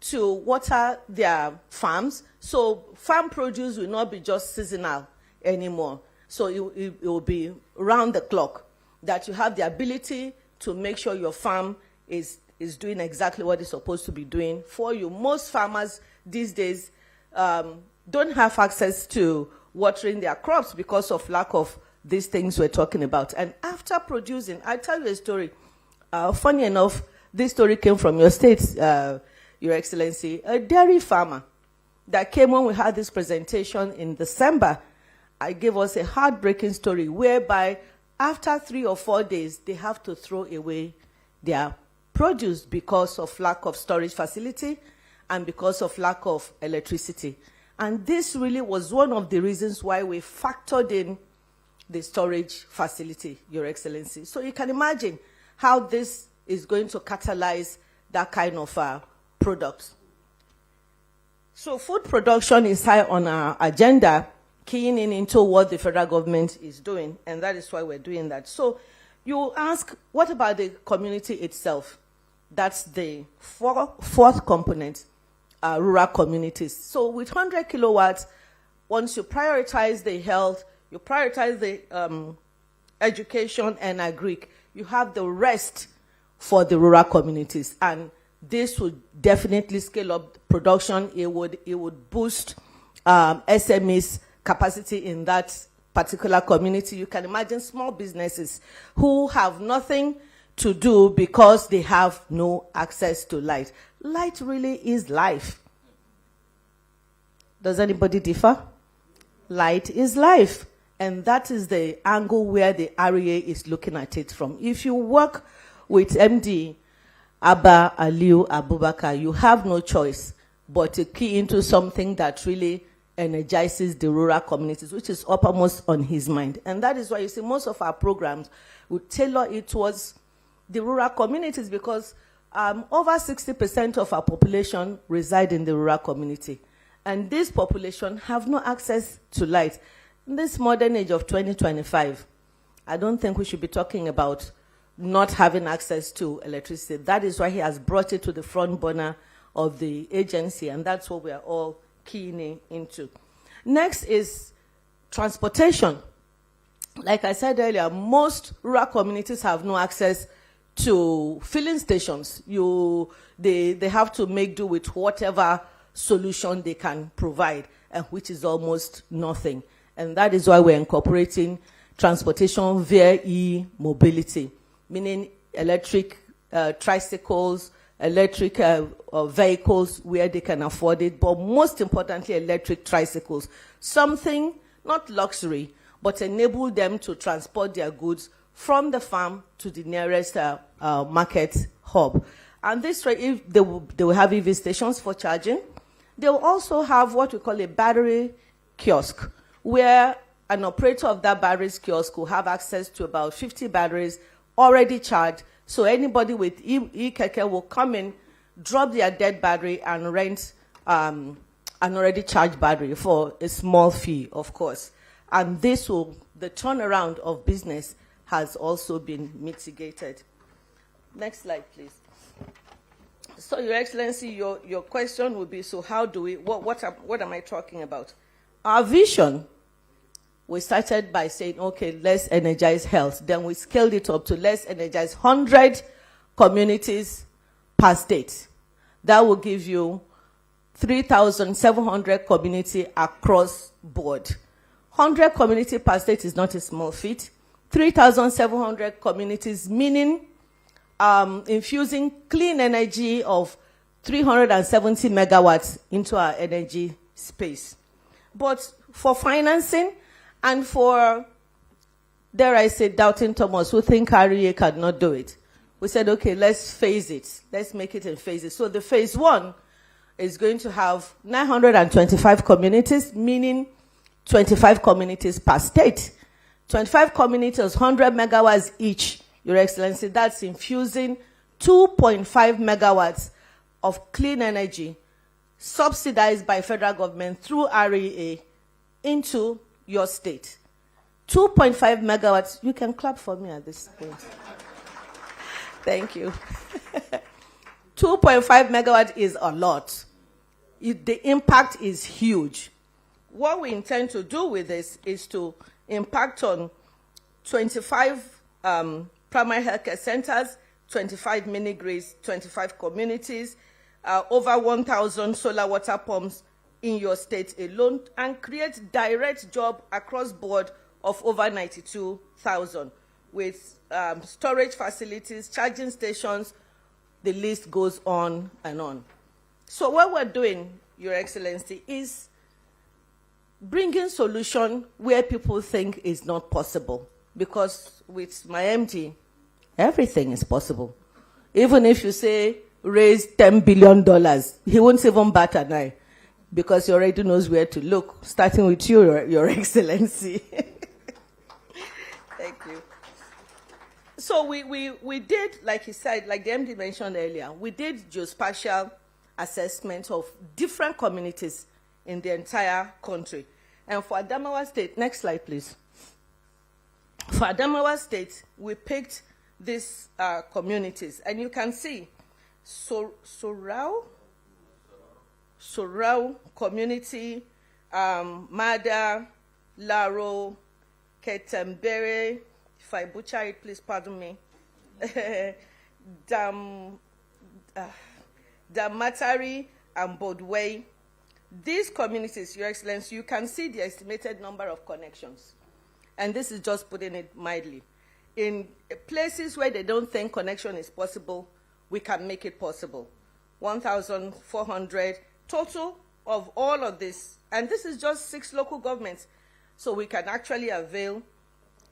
to water their farms. So farm produce will not be just seasonal anymore. So it will be round the clock, that you have the ability to make sure your farm is doing exactly what it's supposed to be doing for you. Most farmers these days don't have access to watering their crops because of lack of these things we're talking about. And after producing, I'll tell you a story. Funny enough, this story came from your state, Your Excellency. A dairy farmer that came when we had this presentation in December, I gave us a heartbreaking story whereby after 3 or 4 days, they have to throw away their produce because of lack of storage facility and because of lack of electricity. And this really was one of the reasons why we factored in the storage facility, Your Excellency. So you can imagine how this is going to catalyze that kind of product. So food production is high on our agenda, keying in into what the federal government is doing, and that is why we're doing that. So you ask, what about the community itself? That's the fourth component, rural communities. So with 100 kilowatts, once you prioritize the health, you prioritize the education and agri, you have the rest for the rural communities. And this would definitely scale up production. It would boost SMEs capacity in that particular community. You can imagine small businesses who have nothing to do because they have no access to light. Light really is life. Does anybody differ? Light is life. And that is the angle where the REA is looking at it from. If you work with MD Abba Aliu Abubakar, you have no choice but to key into something that really energizes the rural communities, which is uppermost on his mind. And that is why you see most of our programs would tailor it towards the rural communities, because over 60% of our population reside in the rural community. And this population have no access to light. In this modern age of 2025, I don't think we should be talking about not having access to electricity. That is why he has brought it to the front burner of the agency, and that's what we are all keying into. Next is transportation. Like I said earlier, most rural communities have no access to filling stations. They have to make do with whatever solution they can provide, which is almost nothing. And that is why we're incorporating transportation via e-mobility, meaning electric tricycles, electric vehicles where they can afford it, but most importantly, electric tricycles. Something, not luxury, but enable them to transport their goods from the farm to the nearest market hub. And this way, they will have EV stations for charging. They will also have what we call a battery kiosk, where an operator of that batteries kiosk will have access to about 50 batteries already charged. So anybody with e-keke will come in, drop their dead battery, and rent an already charged battery for a small fee, of course. And the turnaround of business has also been mitigated. Next slide, please. So, Your Excellency, your question would be, so how do we, what am I talking about? Our vision, we started by saying, okay, let's energize health. Then we scaled it up to let's energize 100 communities per state. That will give you 3,700 community across board. 100 community per state is not a small feat. 3,700 communities, meaning infusing clean energy of 370 megawatts into our energy space. But for financing and for, dare I say, doubting Thomas, who think REA cannot do it, we said, okay, let's phase it. Let's make it in phases. So the phase one is going to have 925 communities, meaning 25 communities per state. 25 communities, 100 megawatts each, Your Excellency. That's infusing 2.5 megawatts of clean energy subsidized by federal government through REA into your state. 2.5 megawatts. You can clap for me at this point. Thank you. 2.5 megawatts is a lot. The impact is huge. What we intend to do with this is to impact on 25 primary healthcare centers, 25 mini grids, 25 communities, over 1,000 solar water pumps in your state alone, and create direct job across board of over 92,000 with storage facilities, charging stations. The list goes on and on. So what we're doing, Your Excellency, is bringing solution where people think is not possible. Because with my MD, everything is possible. Even if you say raise $10 billion, he won't even bat an eye, because he already knows where to look, starting with you, Your Excellency. Thank you. So we did, like he said, like the MD mentioned earlier, we did geospatial assessment of different communities in the entire country. And for Adamawa State, next slide, please. For Adamawa State, we picked these communities. And you can see Sorau community, Mada, Laro, Ketembere, if I butcher it, please pardon me, Damatari and Bodway. These communities, Your Excellency, you can see the estimated number of connections. And this is just putting it mildly. In places where they don't think connection is possible, we can make it possible. 1,400 total of all of this. And this is just 6 local governments. So we can actually avail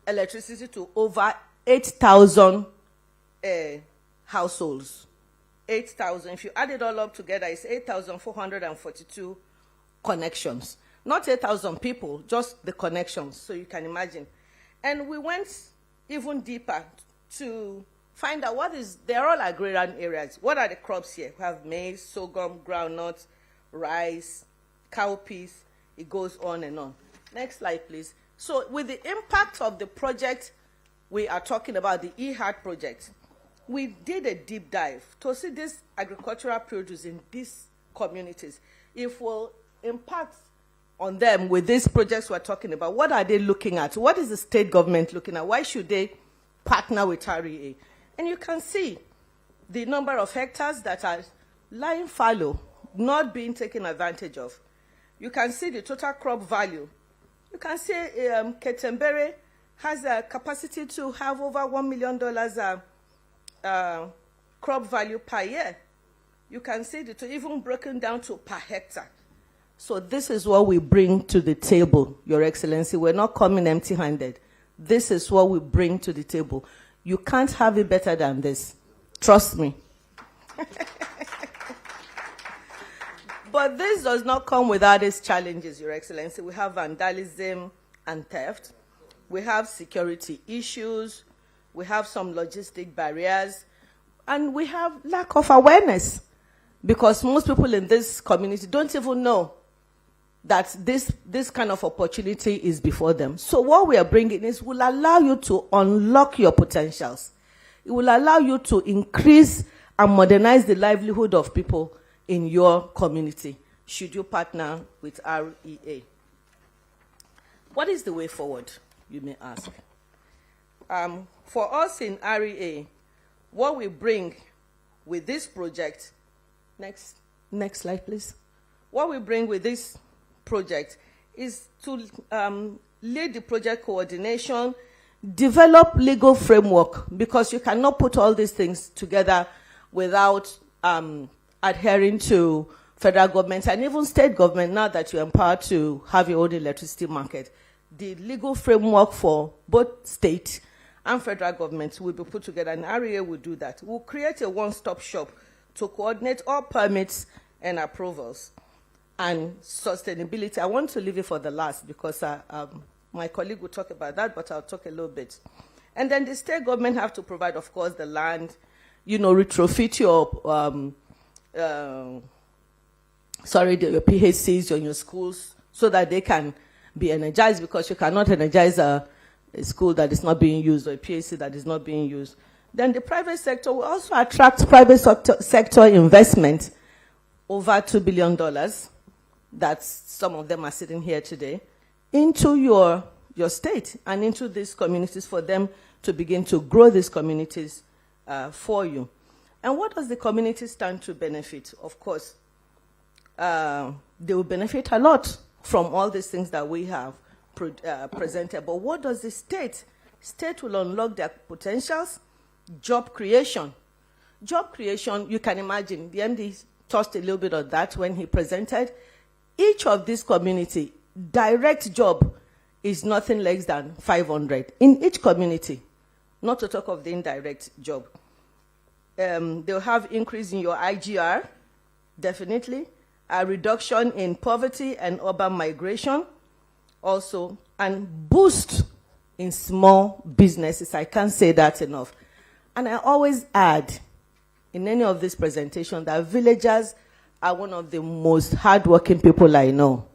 electricity to over 8,000 households. 8,000. If you add it all up together, it's 8,442 connections. Not 8,000 people, just the connections, so you can imagine. And we went even deeper to find out they're all agrarian areas. What are the crops here? We have maize, sorghum, groundnut, rice, cowpeas. It goes on and on. Next slide, please. So with the impact of the project we are talking about, the EHAT project, we did a deep dive to see this agricultural produce in these communities. If we'll impact on them with these projects we're talking about, what are they looking at? What is the state government looking at? Why should they partner with REA? And you can see the number of hectares that are lying fallow, not being taken advantage of. You can see the total crop value. You can see Ketembere has a capacity to have over $1 million crop value per year. You can see it even broken down to per hectare. So this is what we bring to the table, Your Excellency. We're not coming empty-handed. This is what we bring to the table. You can't have it better than this. Trust me. But this does not come without its challenges, Your Excellency. We have vandalism and theft. We have security issues. We have some logistic barriers. And we have lack of awareness. Because most people in this community don't even know that this kind of opportunity is before them. So what we are bringing is will allow you to unlock your potentials. It will allow you to increase and modernize the livelihood of people in your community, should you partner with REA. What is the way forward, you may ask? For us in REA, what we bring with this project, next slide, please. What we bring with this project is to lead the project coordination, develop legal framework, because you cannot put all these things together without adhering to federal government and even state government, now that you're empowered to have your own electricity market. The legal framework for both state and federal government will be put together, and REA will do that. We'll create a one-stop shop to coordinate all permits and approvals. And sustainability, I want to leave it for the last because my colleague will talk about that, but I'll talk a little bit. And then the state government have to provide, of course, the land, retrofit your your PHCs or your schools so that they can be energized, because you cannot energize a school that is not being used or a PHC that is not being used. Then the private sector will also attract private sector investment, over $2 billion, that some of them are sitting here today, into your state and into these communities for them to begin to grow these communities for you. And what does the community stand to benefit? Of course, they will benefit a lot from all these things that we have presented. But what does the state? State will unlock their potentials. Job creation. Job creation, you can imagine, the MD touched a little bit on that when he presented. Each of these community, direct job is nothing less than 500 in each community, not to talk of the indirect job. They'll have increase in your IGR, definitely, a reduction in poverty and urban migration also, and boost in small businesses. I can't say that enough. And I always add in any of these presentations that villagers are one of the most hardworking people I know.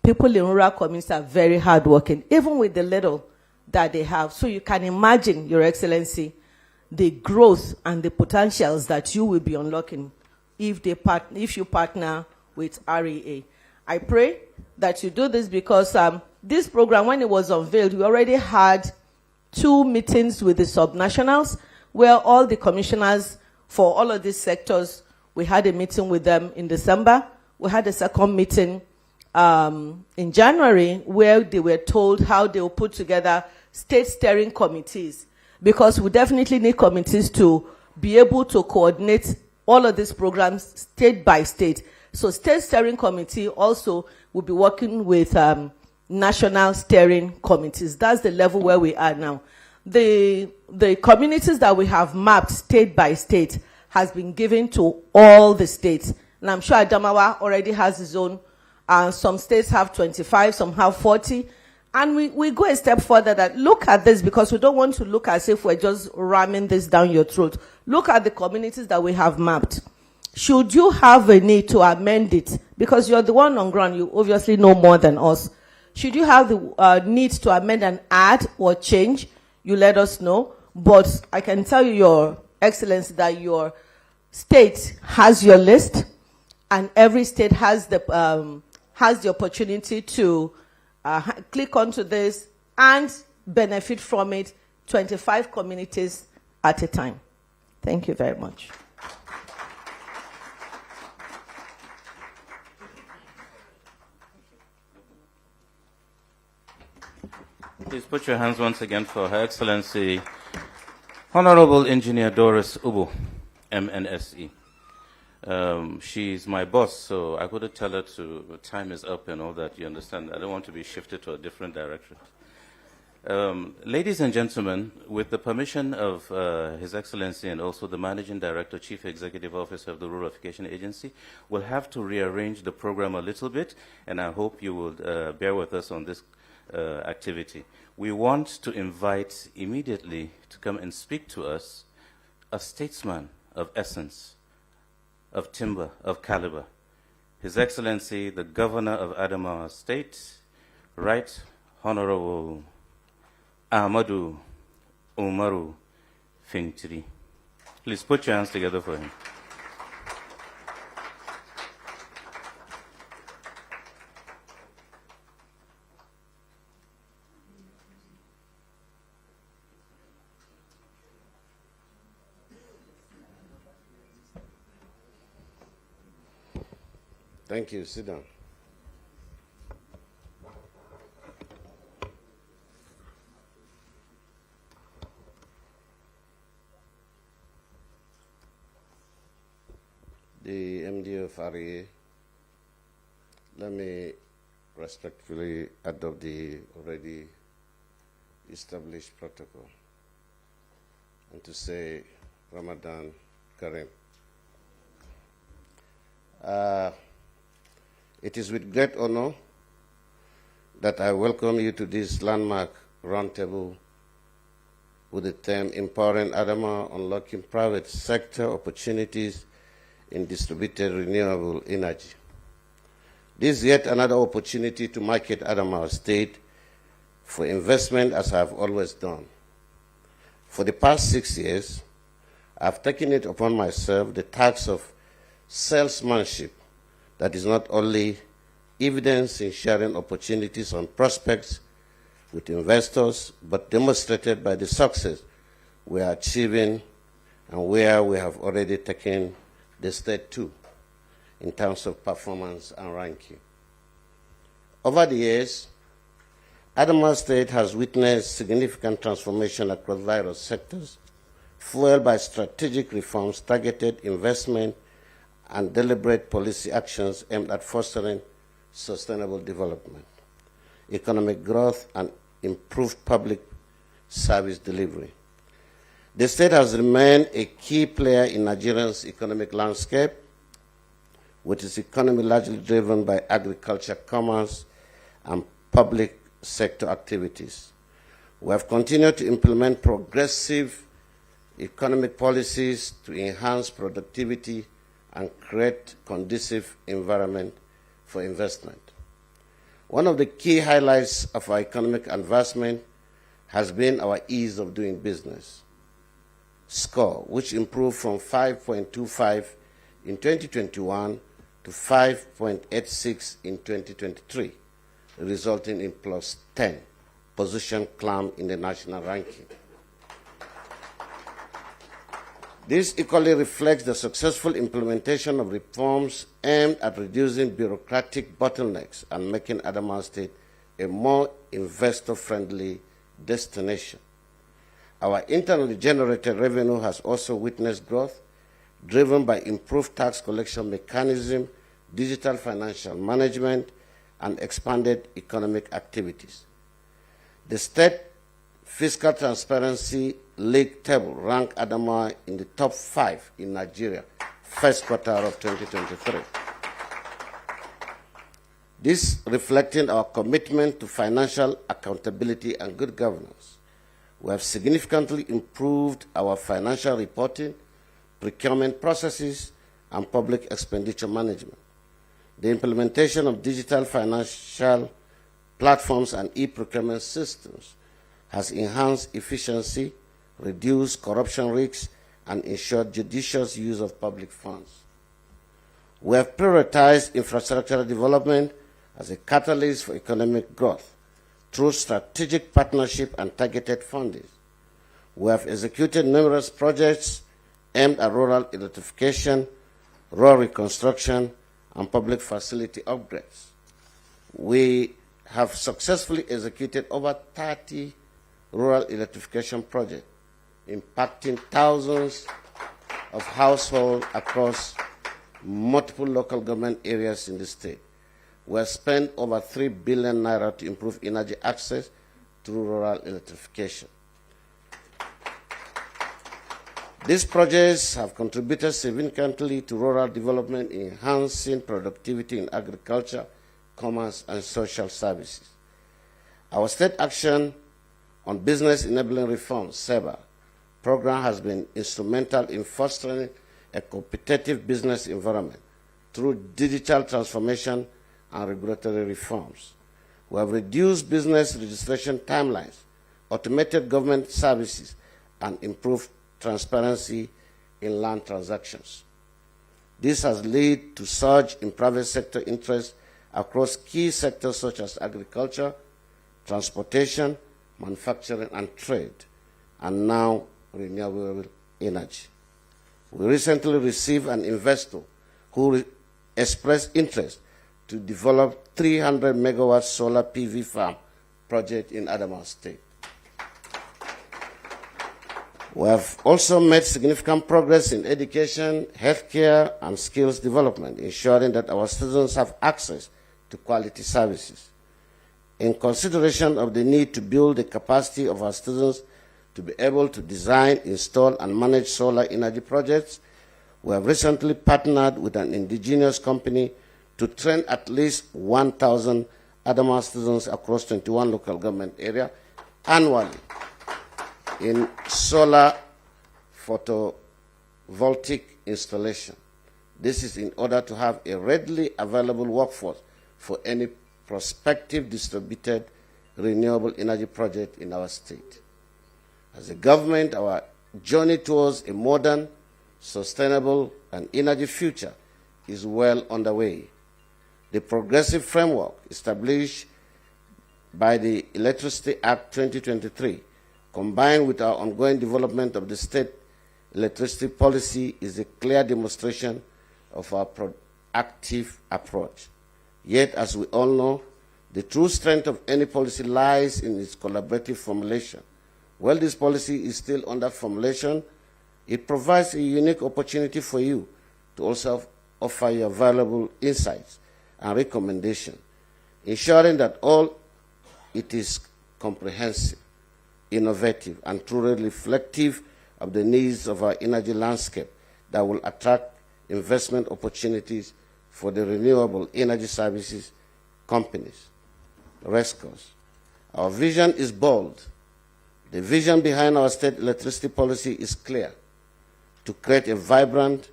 People in rural communities are very hardworking, even with the little that they have. So you can imagine, Your Excellency, the growth and the potentials that you will be unlocking if you partner with REA. I pray that you do this because this program, when it was unveiled, we already had 2 meetings with the subnationals where all the commissioners for all of these sectors, we had a meeting with them in December. We had a second meeting in January where they were told how they will put together state steering committees, because we definitely need committees to be able to coordinate all of these programs state by state. So state steering committee also will be working with national steering committees. That's the level where we are now. The communities that we have mapped state by state has been given to all the states. And I'm sure Adamawa already has his own Some states have 25, some have 40. And we go a step further that look at this, because we don't want to look as if we're just ramming this down your throat. Look at the communities that we have mapped. Should you have a need to amend it, because you're the one on ground, you obviously know more than us. Should you have the need to amend and add or change, you let us know. But I can tell you, Your Excellency, that your state has your list, and every state has the opportunity to click onto this and benefit from it, 25 communities at a time. Thank you very much. Please put your hands once again for Her Excellency Honorable Engineer Doris Ubu, MNSE. She's my boss, so I couldn't tell her time is up and all that, you understand. I don't want to be shifted to a different direction. Ladies and gentlemen, with the permission of His Excellency and also the Managing Director, Chief Executive Officer of the Rural Electrification Agency, we'll have to rearrange the program a little bit, and I hope you will bear with us on this activity. We want to invite immediately to come and speak to us a statesman of essence, of timber, of caliber. His Excellency, the Governor of Adamawa State, Right Honorable Ahmadu Umaru Fintiri. Please put your hands together for him. Thank you. Sit down. The MD of REA, let me respectfully adopt the already established protocol and to say Ramadan Kareem. It is with great honor that I welcome you to this landmark roundtable with the theme Empowering Adama, Unlocking Private Sector Opportunities in Distributed Renewable Energy. This is yet another opportunity to market Adamawa State for investment, as I have always done. For the past 6 years, I have taken it upon myself the task of salesmanship that is not only evidence in sharing opportunities and prospects with investors, but demonstrated by the success we are achieving and where we have already taken the state to in terms of performance and ranking. Over the years, Adamawa State has witnessed significant transformation across various sectors, fueled by strategic reforms, targeted investment, and deliberate policy actions aimed at fostering sustainable development, economic growth, and improved public service delivery. The state has remained a key player in Nigeria's economic landscape, with its economy largely driven by agriculture, commerce, and public sector activities. We have continued to implement progressive economic policies to enhance productivity and create conducive environment for investment. One of the key highlights of our economic advancement has been our ease of doing business score, which improved from 5.25 in 2021 to 5.86 in 2023, resulting in plus 10 position climb in the national ranking. This equally reflects the successful implementation of reforms aimed at reducing bureaucratic bottlenecks and making Adamawa State a more investor-friendly destination. Our internally generated revenue has also witnessed growth, driven by improved tax collection mechanism, digital financial management, and expanded economic activities. The state Fiscal Transparency League table ranked Adamawa in the top 5 in Nigeria, first quarter of 2023. This reflecting our commitment to financial accountability and good governance. We have significantly improved our financial reporting, procurement processes, and public expenditure management. The implementation of digital financial platforms and e-procurement systems has enhanced efficiency, reduced corruption risks, and ensured judicious use of public funds. We have prioritized infrastructural development as a catalyst for economic growth through strategic partnership and targeted funding. We have executed numerous projects aimed at rural electrification, rural reconstruction, and public facility upgrades. We have successfully executed over 30 rural electrification projects, impacting thousands of households across multiple local government areas in the state. We have spent over 3 billion naira to improve energy access through rural electrification. These projects have contributed significantly to rural development, enhancing productivity in agriculture, commerce, and social services. Our State Action on Business Enabling Reform, SEBA, program has been instrumental in fostering a competitive business environment through digital transformation and regulatory reforms. We have reduced business registration timelines, automated government services, and improved transparency in land transactions. This has led to surge in private sector interest across key sectors such as agriculture, transportation, manufacturing, and trade, and now renewable energy. We recently received an investor who expressed interest to develop 300 megawatt solar PV farm project in Adamawa State. We have also made significant progress in education, healthcare, and skills development, ensuring that our students have access to quality services. In consideration of the need to build the capacity of our students to be able to design, install, and manage solar energy projects, we have recently partnered with an indigenous company to train at least 1,000 Adamawa students across 21 local government areas annually in solar photovoltaic installation. This is in order to have a readily available workforce for any prospective distributed renewable energy project in our state. As a government, our journey towards a modern, sustainable, and energy future is well underway. The progressive framework established by the Electricity Act 2023, combined with our ongoing development of the state electricity policy, is a clear demonstration of our proactive approach. Yet, as we all know, the true strength of any policy lies in its collaborative formulation. While this policy is still under formulation, it provides a unique opportunity for you to also offer your valuable insights and recommendations, ensuring that all it is comprehensive, innovative, and truly reflective of the needs of our energy landscape that will attract investment opportunities for the renewable energy services companies, RESCOs. Our vision is bold. The vision behind our state electricity policy is clear: to create a vibrant,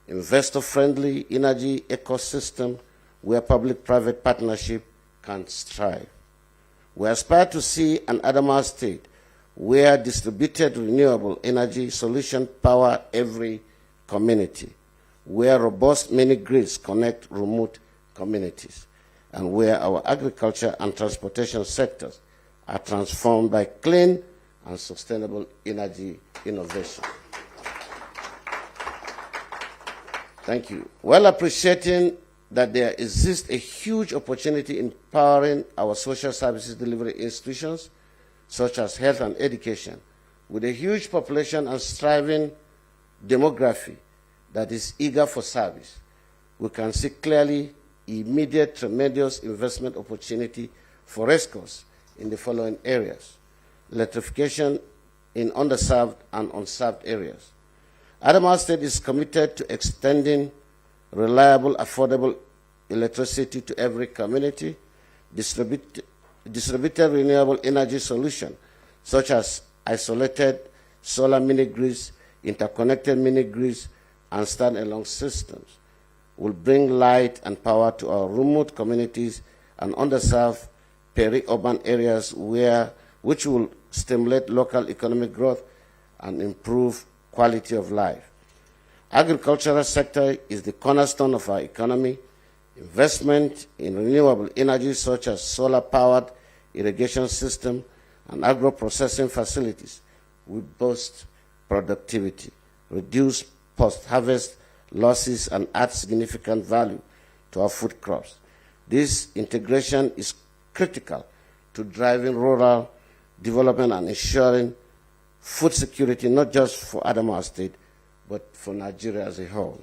investor-friendly energy ecosystem where public-private partnership can strive. We aspire to see an Adamawa state where distributed renewable energy solutions power every community, where robust mini-grids connect remote communities, and where our agriculture and transportation sectors are transformed by clean and sustainable energy innovation. Thank you. While appreciating that there exists a huge opportunity in empowering our social services delivery institutions, such as health and education, with a huge population and thriving demography that is eager for service, we can see clearly immediate tremendous investment opportunity for RESCOs in the following areas: electrification in underserved and unserved areas. Adamawa State is committed to extending reliable, affordable electricity to every community, distributed renewable energy solution, such as isolated solar mini-grids, interconnected mini-grids, and stand-alone systems, will bring light and power to our remote communities and underserved peri-urban areas which will stimulate local economic growth and improve quality of life. Agricultural sector is the cornerstone of our economy. Investment in renewable energy such as solar-powered irrigation system and agro-processing facilities will boost productivity, reduce post-harvest losses, and add significant value to our food crops. This integration is critical to driving rural development and ensuring food security, not just for Adamawa State, but for Nigeria as a whole.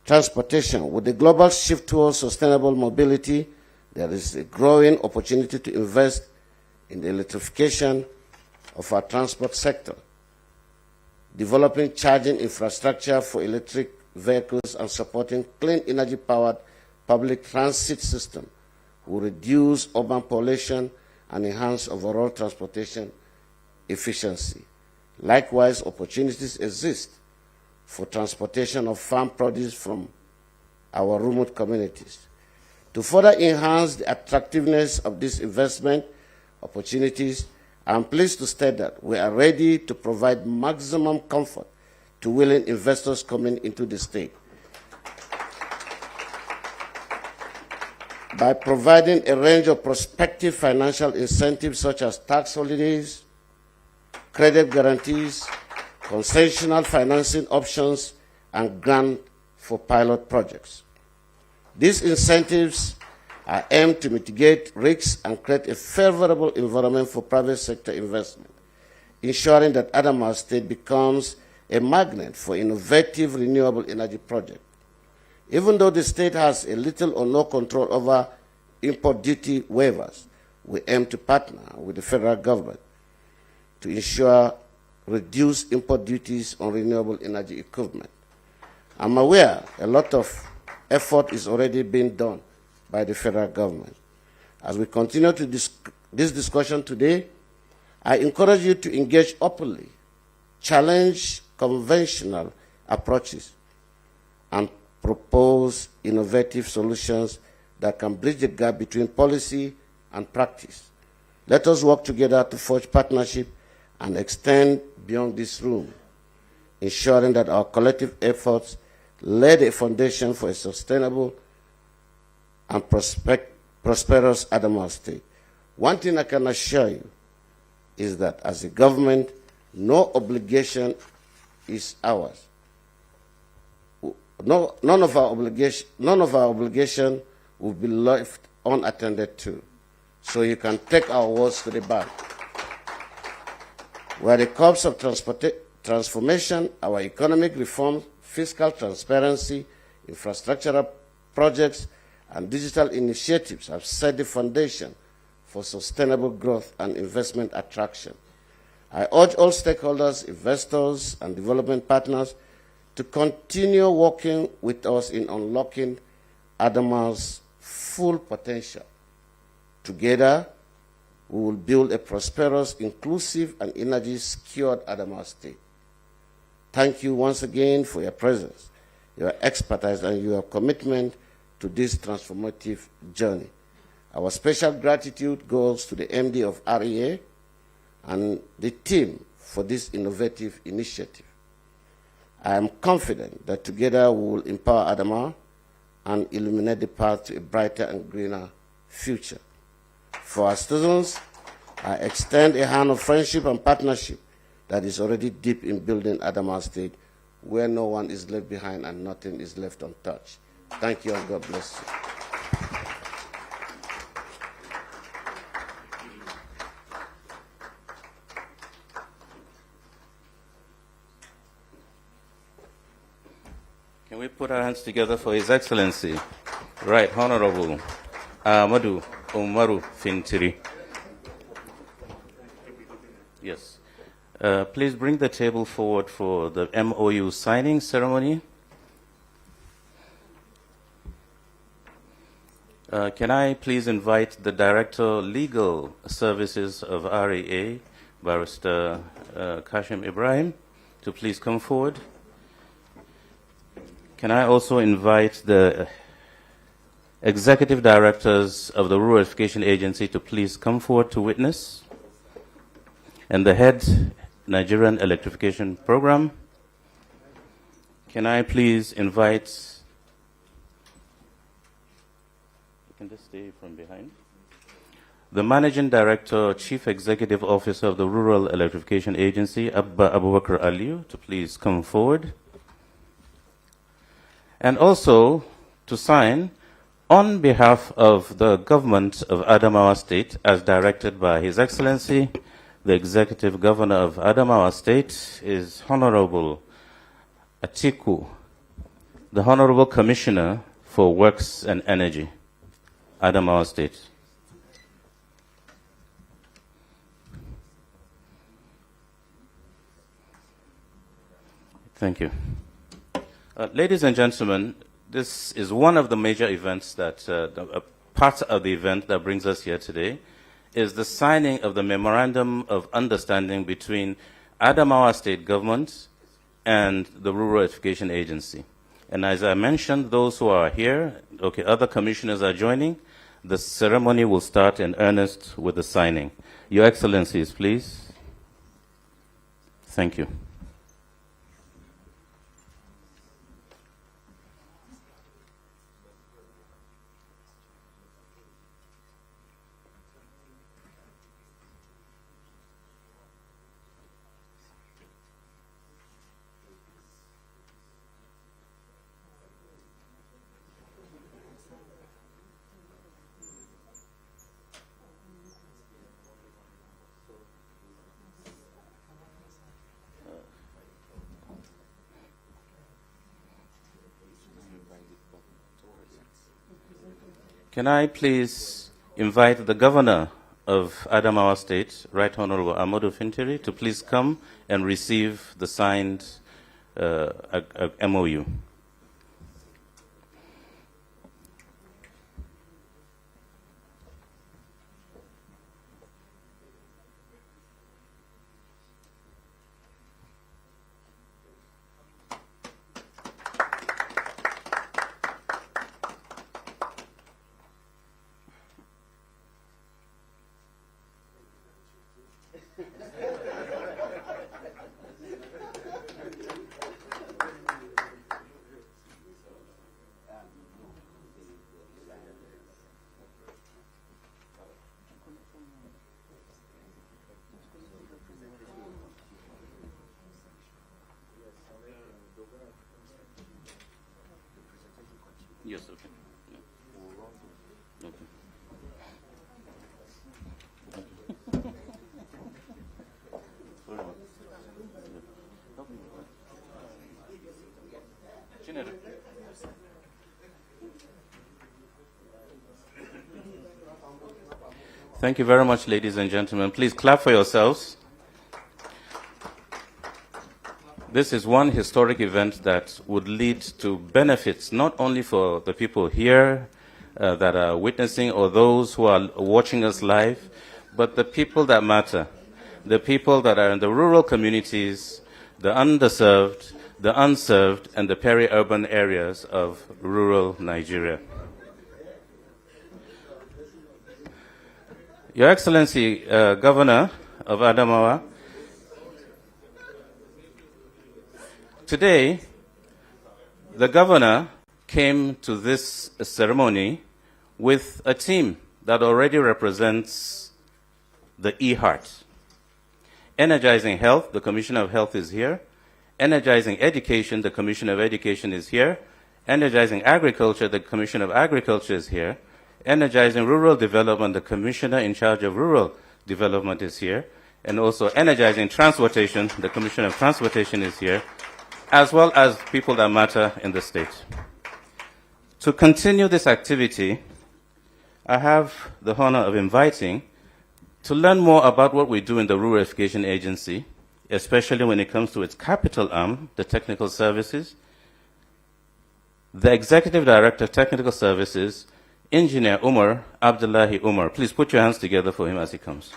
Transportation. With the global shift towards sustainable mobility, there is a growing opportunity to invest in the electrification of our transport sector. Developing charging infrastructure for electric vehicles and supporting clean energy-powered public transit system will reduce urban population and enhance overall transportation efficiency. Likewise, opportunities exist for transportation of farm produce from our remote communities. To further enhance the attractiveness of this investment opportunities, I am pleased to state that we are ready to provide maximum comfort to willing investors coming into the state by providing a range of prospective financial incentives such as tax holidays, credit guarantees, concessional financing options, and grant for pilot projects. These incentives are aimed to mitigate risks and create a favorable environment for private sector investment, ensuring that Adamawa State becomes a magnet for innovative renewable energy projects. Even though the state has a little or no control over import duty waivers, we aim to partner with the federal government to ensure reduced import duties on renewable energy equipment. I'm aware a lot of effort is already being done by the federal government. As we continue to this discussion today, I encourage you to engage openly, challenge conventional approaches, and propose innovative solutions that can bridge the gap between policy and practice. Let us work together to forge partnership and extend beyond this room, ensuring that our collective efforts lay the foundation for a sustainable and prosperous Adamawa State. One thing I can assure you is that as a government, no obligation is ours. None of our obligation will be left unattended to. So you can take our words to the bank. We are the corps of transformation, our economic reform, fiscal transparency, infrastructural projects, and digital initiatives have set the foundation for sustainable growth and investment attraction. I urge all stakeholders, investors, and development partners to continue working with us in unlocking Adamawa's full potential. Together, we will build a prosperous, inclusive, and energy-secured Adamawa State. Thank you once again for your presence, your expertise, and your commitment to this transformative journey. Our special gratitude goes to the MD of REA and the team for this innovative initiative. I am confident that together we will empower Adamawa and illuminate the path to a brighter and greener future. For our students, I extend a hand of friendship and partnership that is already deep in building Adamawa State, where no one is left behind and nothing is left untouched. Thank you and God bless you. Can we put our hands together for His Excellency, Right Honorable Ahmadu Umaru Fintiri. Yes. Please bring the table forward for the MOU signing ceremony. Can I please invite the Director Legal Services of RAA, Barrister Kashim Ibrahim, to please come forward? Can I also invite the Executive Directors of the Rural Electrification Agency to please come forward to witness? And the Head Nigerian Electrification Program. Can I please invite, you can just stay from behind, the Managing Director, Chief Executive Officer of the Rural Electrification Agency, Abubakar Aliyu, to please come forward. And also to sign on behalf of the government of Adamawa State, as directed by His Excellency, the Executive Governor of Adamawa State, is Honorable Atiku, the Honorable Commissioner for Works and Energy, Adamawa State. Thank you. Ladies and gentlemen, this is one of the major events that, part of the event that brings us here today, is the signing of the Memorandum of Understanding between Adamawa State Government and the Rural Electrification Agency. And as I mentioned, those who are here, okay, other commissioners are joining. The ceremony will start in earnest with the signing. Your Excellencies, please. Thank you. Can I please invite the Governor of Adamawa State, Right Honorable Amadou Fintiri, to please come and receive the signed MOU. Yes, okay. Yeah. Okay. Thank you very much, ladies and gentlemen. Please clap for yourselves. This is one historic event that would lead to benefits not only for the people here that are witnessing or those who are watching us live, but the people that matter, the people that are in the rural communities, the underserved, the unserved, and the peri-urban areas of rural Nigeria. Your Excellency, Governor of Adamawa, today, the governor came to this ceremony with a team that already represents the E-Heart. Energizing Health, the Commissioner of Health is here. Energizing Education, the Commissioner of Education is here. Energizing Agriculture, the Commissioner of Agriculture is here. Energizing Rural Development, the Commissioner in charge of Rural Development is here. And also Energizing Transportation, the Commissioner of Transportation is here, as well as people that matter in the state. To continue this activity, I have the honor of inviting to learn more about what we do in the Rural Electrification Agency, especially when it comes to its capital arm, the Technical Services, the Executive Director of Technical Services, Engineer Umar Abdullahi Umar. Please put your hands together for him as he comes.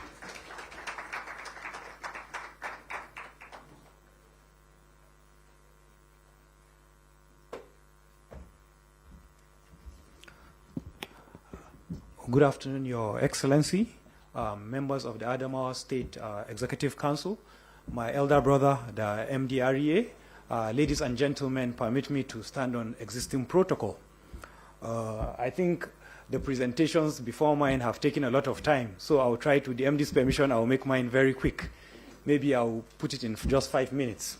Good afternoon, Your Excellency, members of the Adamawa State Executive Council, my elder brother, the MDREA, ladies and gentlemen, permit me to stand on existing protocol. I think the presentations before mine have taken a lot of time, so I'll try to, the MD's permission, I'll make mine very quick. Maybe I'll put it in just 5 minutes.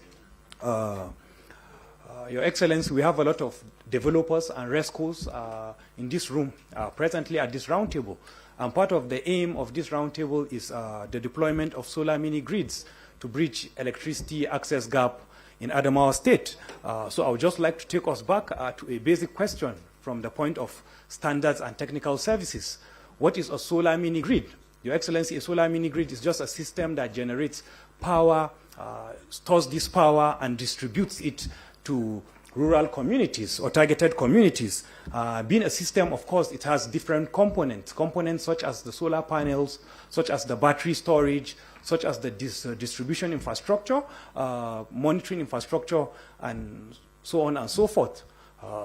Your Excellency, we have a lot of developers and rescuers in this room, presently at this roundtable. And part of the aim of this roundtable is the deployment of solar mini grids to bridge electricity access gap in Adamawa State. So I would just like to take us back to a basic question from the point of standards and technical services. What is a solar mini grid? Your Excellency, a solar mini grid is just a system that generates power, stores this power, and distributes it to rural communities or targeted communities. Being a system, of course, it has different components such as the solar panels, such as the battery storage, such as the distribution infrastructure, monitoring infrastructure, and so on and so forth.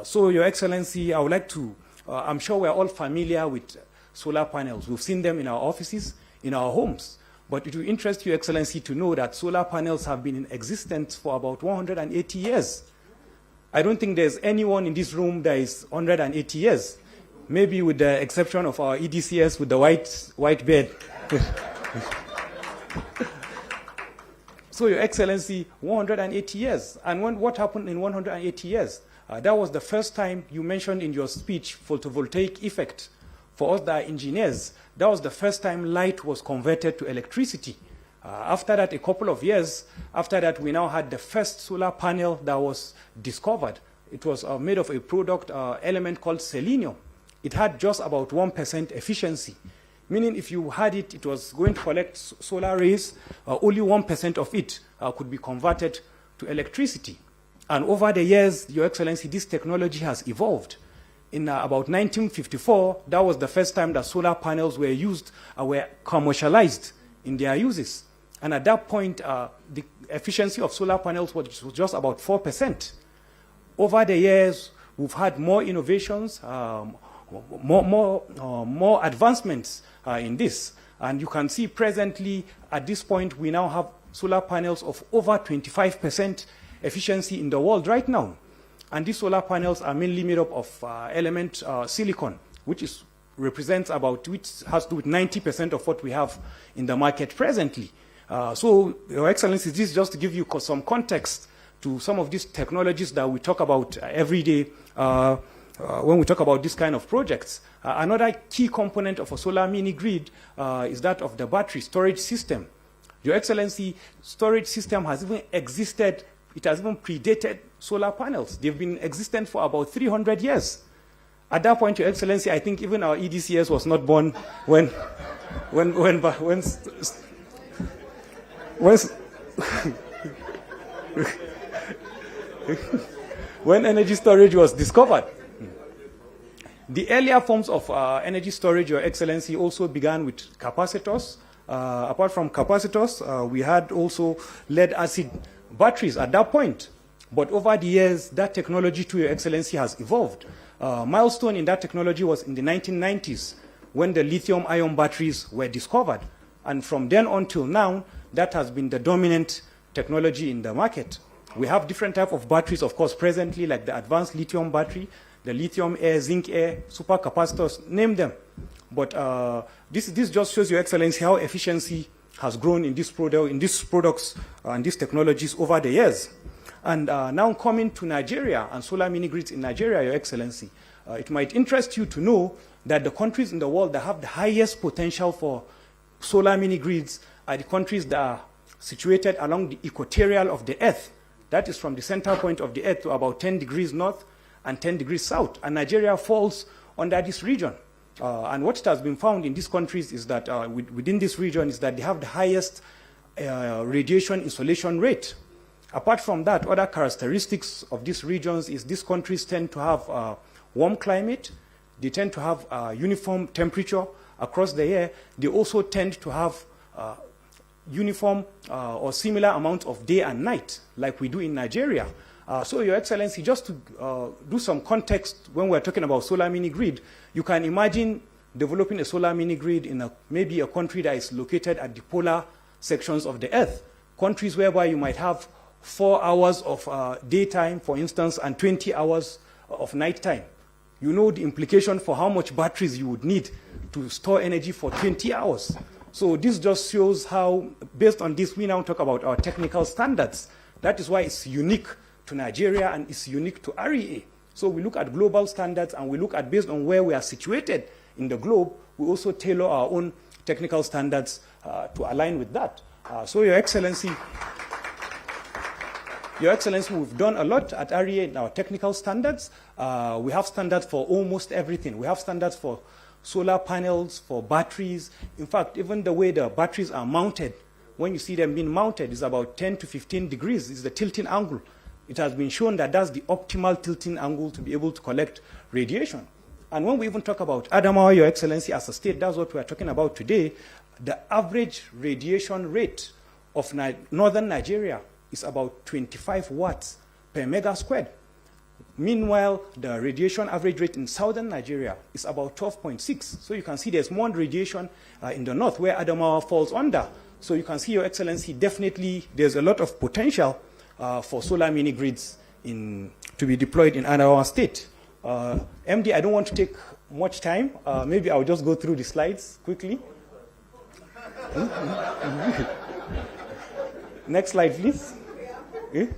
So, Your Excellency, I would like to, I'm sure we're all familiar with solar panels. We've seen them in our offices, in our homes. But it will interest Your Excellency to know that solar panels have been in existence for about 180 years. I don't think there's anyone in this room that is 180 years, maybe with the exception of our EDCS with the white beard. So, Your Excellency, 180 years. And what happened in 180 years? That was the first time you mentioned in your speech photovoltaic effect. For us that are engineers, that was the first time light was converted to electricity. After that, a couple of years after that, we now had the first solar panel that was discovered. It was made of a product element called selenium. It had just about 1% efficiency, meaning if you had it, it was going to collect solar rays, only 1% of it could be converted to electricity. And over the years, Your Excellency, this technology has evolved. In about 1954, that was the first time that solar panels were used, were commercialized in their uses. And at that point, the efficiency of solar panels was just about 4%. Over the years, we've had more innovations, more advancements in this. And you can see presently, at this point, we now have solar panels of over 25% efficiency in the world right now. And these solar panels are mainly made up of element silicon, which represents about, which has to do with 90% of what we have in the market presently. So, Your Excellency, this is just to give you some context to some of these technologies that we talk about every day when we talk about this kind of projects. Another key component of a solar mini grid is that of the battery storage system. Your Excellency, storage system has even existed, it has even predated solar panels. They've been existent for about 300 years. At that point, Your Excellency, I think even our EDCS was not born when energy storage was discovered. The earlier forms of energy storage, Your Excellency, also began with capacitors. Apart from capacitors, we had also lead-acid batteries at that point. But over the years, that technology, to Your Excellency, has evolved. Milestone in that technology was in the 1990s when the lithium-ion batteries were discovered. And from then on till now, that has been the dominant technology in the market. We have different types of batteries, of course, presently, like the advanced lithium battery, the lithium air, zinc air, supercapacitors, name them. But this just shows Your Excellency how efficiency has grown in these products and these technologies over the years. And now coming to Nigeria and solar mini grids in Nigeria, Your Excellency, it might interest you to know that the countries in the world that have the highest potential for solar mini grids are the countries that are situated along the equatorial of the Earth. That is from the center point of the Earth to about 10 degrees north and 10 degrees south. And Nigeria falls under this region. And what has been found in these countries is that within this region is that they have the highest radiation insolation rate. Apart from that, other characteristics of these regions is these countries tend to have warm climate. they tend to have uniform temperature across the year. They also tend to have uniform or similar amount of day and night, like we do in Nigeria. So, Your Excellency, just to do some context when we're talking about solar mini-grid, you can imagine developing a solar mini-grid in maybe a country that is located at the polar sections of the Earth, countries whereby you might have 4 hours of daytime, for instance, and 20 hours of nighttime. You know the implication for how much batteries you would need to store energy for 20 hours. So this just shows how, based on this, we now talk about our technical standards. That is why it's unique to Nigeria and it's unique to REA. So we look at global standards and we look at, based on where we are situated in the globe, we also tailor our own technical standards to align with that. So Your Excellency, we've done a lot at REA in our technical standards. We have standards for almost everything. We have standards for solar panels, for batteries. In fact, even the way the batteries are mounted, when you see them being mounted, is about 10 to 15 degrees. It's the tilting angle. It has been shown that that's the optimal tilting angle to be able to collect radiation. And when we even talk about Adamawa, Your Excellency, as a state, that's what we are talking about today. The average radiation rate of northern Nigeria is about 25 watts per mega squared. Meanwhile, the radiation average rate in southern Nigeria is about 12.6. So you can see there's more radiation in the north where Adamawa falls under. So you can see, Your Excellency, definitely there's a lot of potential for solar mini-grids to be deployed in Adamawa State. MD, I don't want to take much time. Maybe I'll just go through the slides quickly. Next slide, please. Okay.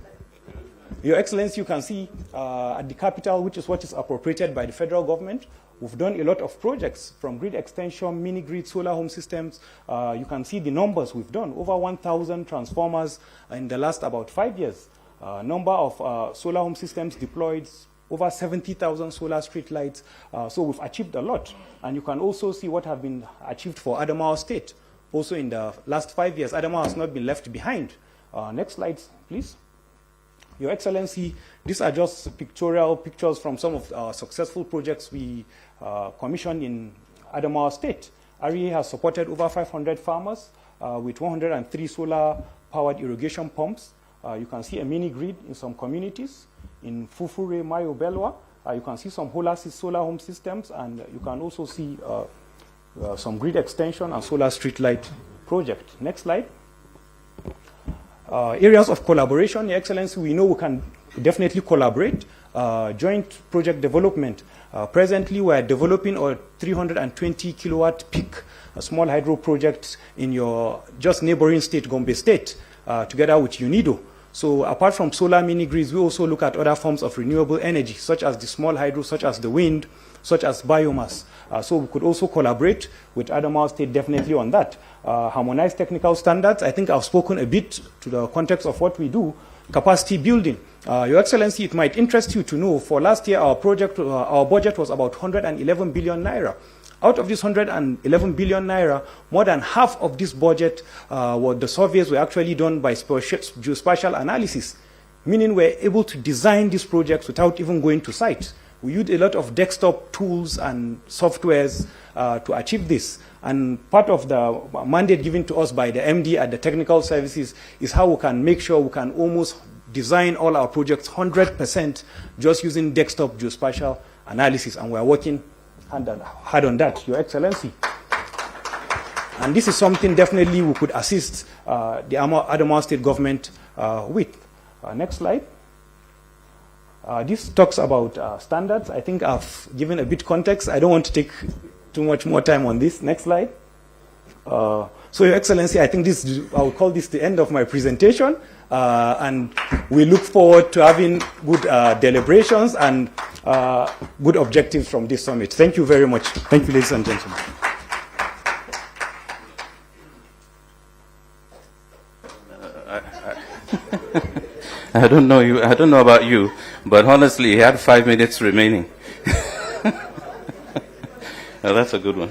Your Excellency, you can see at the capital, which is what is appropriated by the federal government, we've done a lot of projects from grid extension, mini-grid, solar home systems. You can see the numbers we've done, over 1,000 transformers in the last about 5 years. Number of solar home systems deployed, over 70,000 solar street lights. So we've achieved a lot. And you can also see what have been achieved for Adamawa State. Also in the last 5 years, Adamawa has not been left behind. Next slide, please. Your Excellency, these are just pictorial pictures from some of our successful projects we commissioned in Adamawa State. REA has supported over 500 farmers with 103 solar-powered irrigation pumps. You can see a mini-grid in some communities. In Fufure, Mayo, Belwa, you can see some solar home systems, and you can also see some grid extension and solar street light project. Next slide. Areas of collaboration, Your Excellency, we know we can definitely collaborate. Joint project development. Presently, we are developing a 320 kilowatt peak, a small hydro project in your just neighboring state, Gombe State, together with UNIDO. So apart from solar mini-grids, we also look at other forms of renewable energy, such as the small hydro, such as the wind, such as biomass. So we could also collaborate with Adamawa State definitely on that. Harmonized technical standards, I think I've spoken a bit to the context of what we do. Capacity building. Your Excellency, it might interest you to know, for last year, our budget was about 111 billion naira. Out of this 111 billion naira, more than half of this budget, the surveys were actually done by geospatial analysis, meaning we're able to design these projects without even going to site. We use a lot of desktop tools and softwares to achieve this. And part of the mandate given to us by the MD at the technical services is how we can make sure we can almost design all our projects 100% just using desktop geospatial analysis. And we're working hard on that, Your Excellency. And this is something definitely we could assist the Adamawa State government with. Next slide. This talks about standards. I think I've given a bit context. I don't want to take too much more time on this. Next slide. So, Your Excellency, I think I will call this the end of my presentation. And we look forward to having good deliberations and good objectives from this summit. Thank you very much. Thank you, ladies and gentlemen. I don't know about you, but honestly, he had 5 minutes remaining. Now, that's a good one.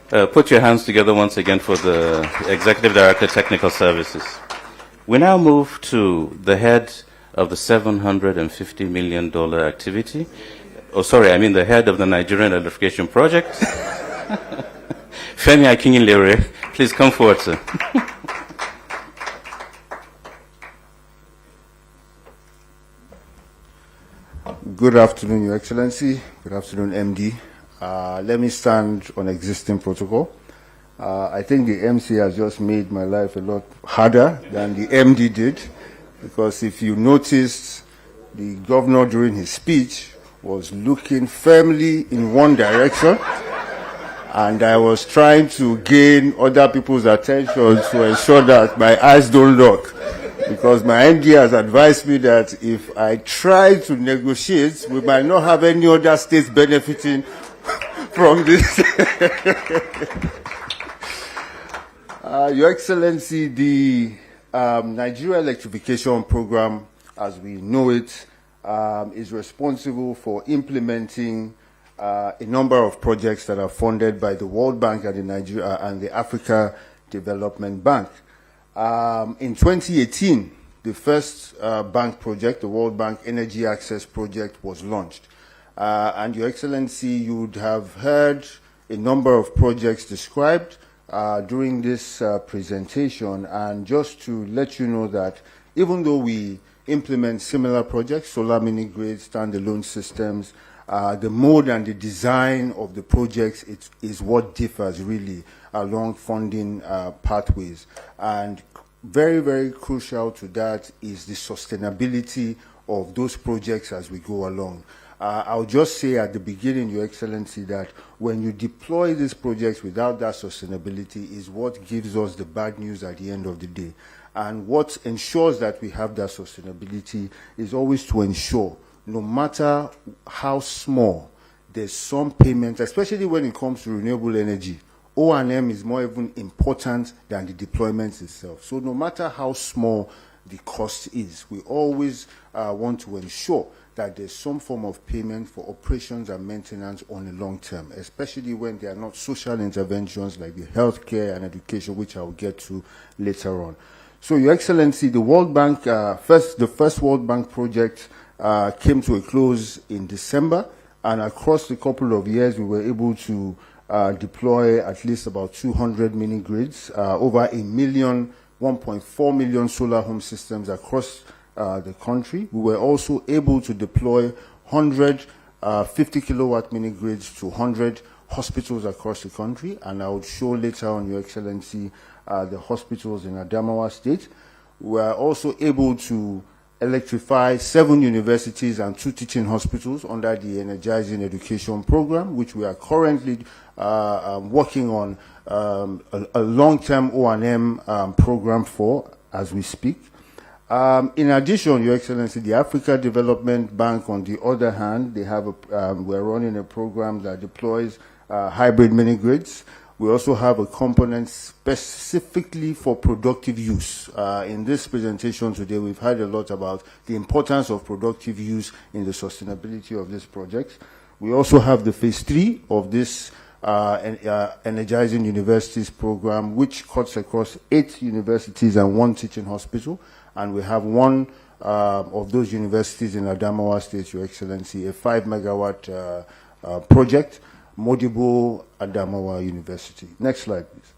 Put your hands together once again for the Executive Director, Technical Services. We now move to the head of the $750 million activity, Oh, sorry, I mean the head of the Nigerian Electrification Project. Femi Akinlere, please come forward, sir. Good afternoon, Your Excellency. Good afternoon, MD. Let me stand on existing protocol. I think the MC has just made my life a lot harder than the MD did, because if you noticed, the governor during his speech was looking firmly in one direction, and I was trying to gain other people's attention to ensure that my eyes don't lock. Because my MD has advised me that if I try to negotiate, we might not have any other states benefiting from this. Your Excellency, the Nigeria Electrification Program, as we know it, is responsible for implementing a number of projects that are funded by the World Bank and the Africa Development Bank. In 2018, the first bank project, the World Bank Energy Access Project, was launched. And Your Excellency, you would have heard a number of projects described during this presentation. And just to let you know that even though we implement similar projects, solar mini grids, standalone systems, the mode and the design of the projects is what differs really along funding pathways. And very, very crucial to that is the sustainability of those projects as we go along. I'll just say at the beginning, Your Excellency, that when you deploy these projects without that sustainability is what gives us the bad news at the end of the day. And what ensures that we have that sustainability is always to ensure, no matter how small, there's some payment, especially when it comes to renewable energy. O&M is more even important than the deployment itself. So no matter how small the cost is, we always want to ensure that there's some form of payment for operations and maintenance on a long term, especially when they are not social interventions like the healthcare and education, which I'll get to later on. So, Your Excellency, the World Bank, the first World Bank project came to a close in December, and across a couple of years, we were able to deploy at least about 200 mini grids, over 1.4 million solar home systems across the country. We were also able to deploy 100 50 kilowatt mini grids to 100 hospitals across the country, and I will show later on, Your Excellency, the hospitals in Adamawa State. We are also able to electrify 7 universities and 2 teaching hospitals under the Energizing Education Program, which we are currently working on a long-term O&M program for as we speak. In addition, Your Excellency, the Africa Development Bank, on the other hand, they have we're running a program that deploys hybrid mini grids. We also have a component specifically for productive use. In this presentation today, we've heard a lot about the importance of productive use in the sustainability of this project. We also have the phase 3 of this Energizing Universities program, which cuts across 8 universities and 1 teaching hospital. And we have one of those universities in Adamawa State, Your Excellency, a 5 megawatt project, Modibo Adamawa University. Next slide, please.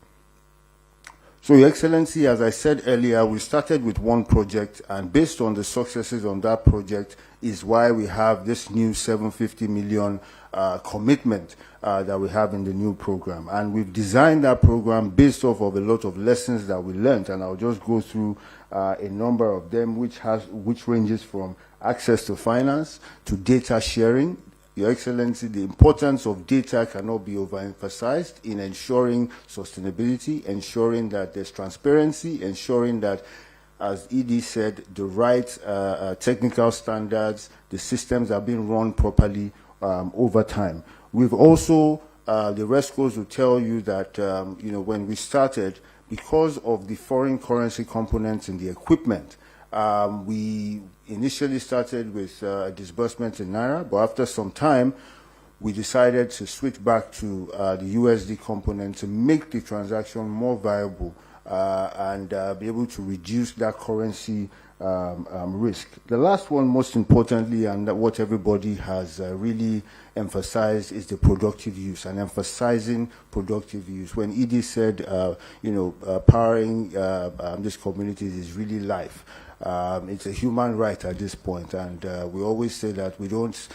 So, Your Excellency, as I said earlier, we started with one project, and based on the successes on that project is why we have this new 750 million commitment that we have in the new program. And we've designed that program based off of a lot of lessons that we learned, and I'll just go through a number of them, which ranges from access to finance to data sharing. Your Excellency, the importance of data cannot be overemphasized in ensuring sustainability, ensuring that there's transparency, ensuring that, as ED said, the right technical standards, the systems are being run properly over time. We've also, the RESCOs will tell you that, when we started, because of the foreign currency components in the equipment, we initially started with disbursements in Naira, but after some time, we decided to switch back to the USD component to make the transaction more viable and be able to reduce that currency risk. The last one, most importantly, and what everybody has really emphasized, is the productive use, and emphasizing productive use. When Edie said, powering these communities is really life. It's a human right at this point, and we always say that we don't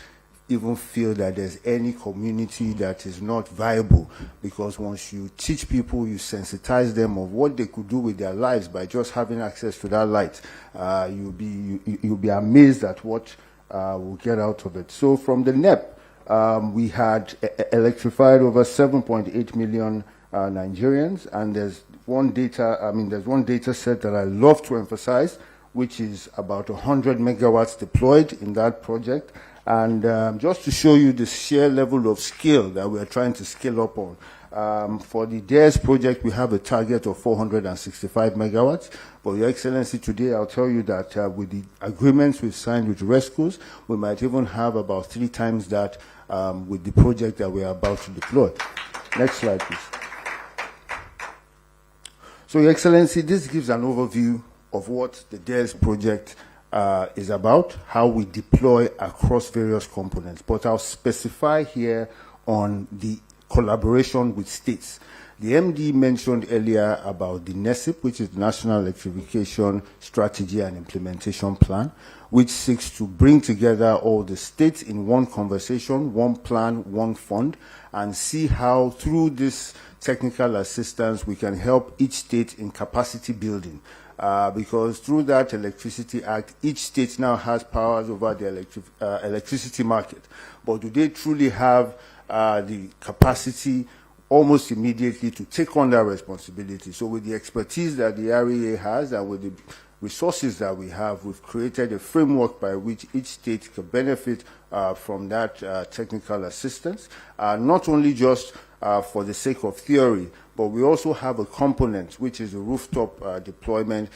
even feel that there's any community that is not viable, because once you teach people, you sensitize them of what they could do with their lives by just having access to that light, you'll be amazed at what we'll get out of it. So from the NEP, we had electrified over 7.8 million Nigerians, and there's one data set that I love to emphasize, which is about 100 megawatts deployed in that project. And just to show you the sheer level of skill that we are trying to scale up on, for the DARES project, we have a target of 465 megawatts. But Your Excellency, today I'll tell you that with the agreements we've signed with RESCOs, we might even have about 3 times that with the project that we are about to deploy. Next slide, please. So, Your Excellency, this gives an overview of what the DARES project is about, how we deploy across various components. But I'll specify here on the collaboration with states. The MD mentioned earlier about the NESIP, which is the National Electrification Strategy and Implementation Plan, which seeks to bring together all the states in one conversation, one plan, one fund, and see how through this technical assistance we can help each state in capacity building. Because through that Electricity Act, each state now has powers over the electricity market. But do they truly have the capacity almost immediately to take on that responsibility? So with the expertise that the REA has and with the resources that we have, we've created a framework by which each state can benefit from that technical assistance, not only just for the sake of theory, but we also have a component, which is a rooftop deployment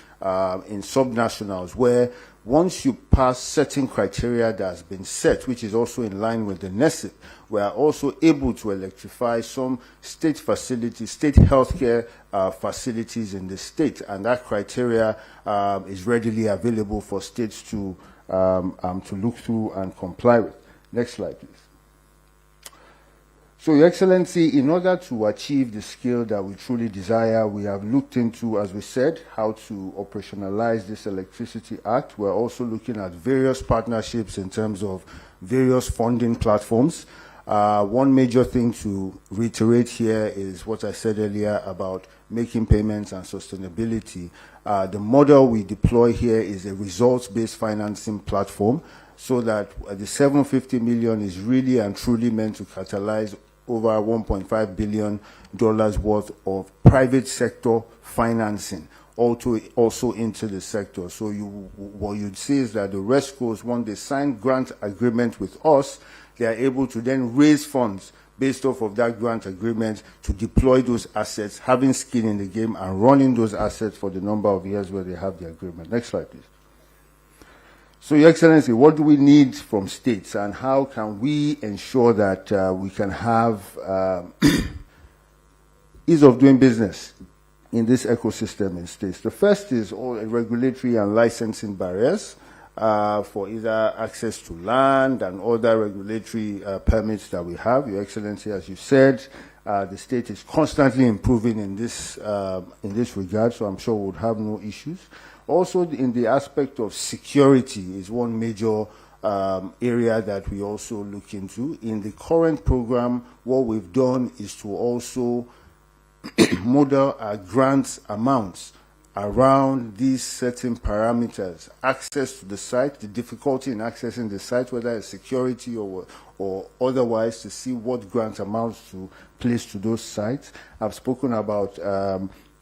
in subnationals, where once you pass certain criteria that has been set, which is also in line with the NESIP, we are also able to electrify some state facilities, state healthcare facilities in the state, and that criteria is readily available for states to look through and comply with. Next slide, please. So, Your Excellency, in order to achieve the scale that we truly desire, we have looked into, as we said, how to operationalize this Electricity Act. We're also looking at various partnerships in terms of various funding platforms. One major thing to reiterate here is what I said earlier about making payments and sustainability. The model we deploy here is a results-based financing platform, so that the 750 million is really and truly meant to catalyze over $1.5 billion worth of private sector financing also into the sector. So what you'd see is that the RESCOs, when they sign grant agreement with us, they are able to then raise funds based off of that grant agreement to deploy those assets, having skin in the game and running those assets for the number of years where they have the agreement. Next slide, please. So, Your Excellency, what do we need from states, and how can we ensure that we can have ease of doing business in this ecosystem in states? The first is all regulatory and licensing barriers for either access to land and other regulatory permits that we have. Your Excellency, as you said, the state is constantly improving in this regard, so I'm sure we would have no issues. Also, in the aspect of security is one major area that we also look into. In the current program, what we've done is to also model our grant amounts around these certain parameters: access to the site, the difficulty in accessing the site, whether it's security or otherwise, to see what grant amounts to place to those sites. I've spoken about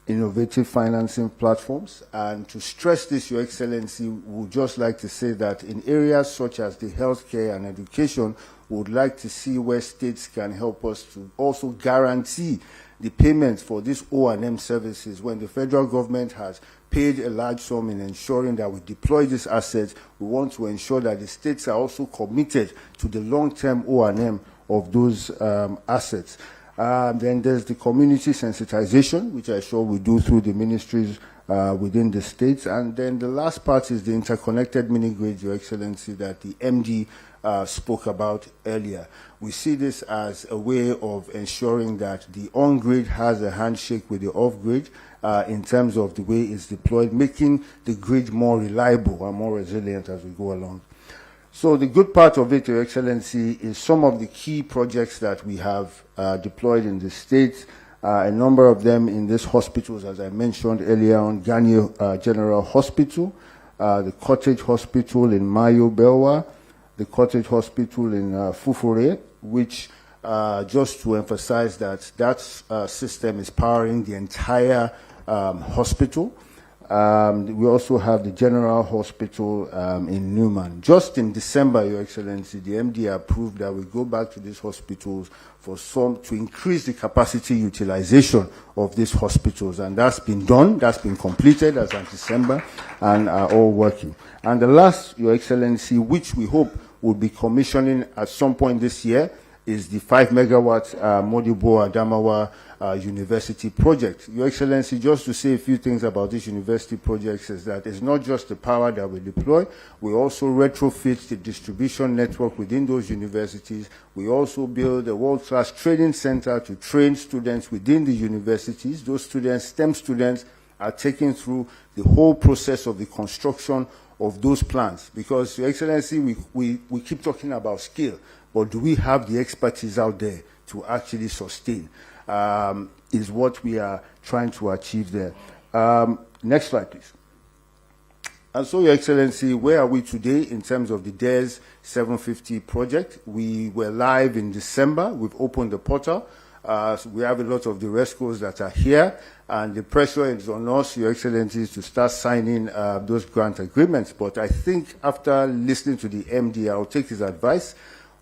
innovative financing platforms, and to stress this, Your Excellency, we would just like to say that in areas such as the healthcare and education, we would like to see where states can help us to also guarantee the payments for these O&M services. When the federal government has paid a large sum in ensuring that we deploy these assets, we want to ensure that the states are also committed to the long-term O&M of those assets. Then there's the community sensitization, which I'm sure we do through the ministries within the states. And then the last part is the interconnected mini-grids, Your Excellency, that the MD spoke about earlier. We see this as a way of ensuring that the on-grid has a handshake with the off-grid in terms of the way it's deployed, making the grid more reliable and more resilient as we go along. So the good part of it, Your Excellency, is some of the key projects that we have deployed in the states, a number of them in these hospitals, as I mentioned earlier on, Ghana General Hospital, the Cottage Hospital in Mayo Belwa, the Cottage Hospital in Fufure, which just to emphasize that system is powering the entire hospital. We also have the General Hospital in Newman. Just in December, Your Excellency, the MD approved that we go back to these hospitals to increase the capacity utilization of these hospitals, and that's been done, that's been completed as of December, and are all working. And the last, Your Excellency, which we hope will be commissioning at some point this year, is the 5 megawatt Modibo Adamawa University project. Your Excellency, just to say a few things about this university project is that it's not just the power that we deploy, we also retrofit the distribution network within those universities. We also build a world-class training center to train students within the universities. Those students, STEM students, are taken through the whole process of the construction of those plants. Because, Your Excellency, we keep talking about skill, but do we have the expertise out there to actually sustain? Is what we are trying to achieve there. Next slide, please. And so, Your Excellency, where are we today in terms of the DARES 750 project? We were live in December. We've opened the portal. So we have a lot of the rescues that are here, and the pressure is on us, Your Excellency, to start signing those grant agreements. But I think after listening to the MD, I'll take his advice.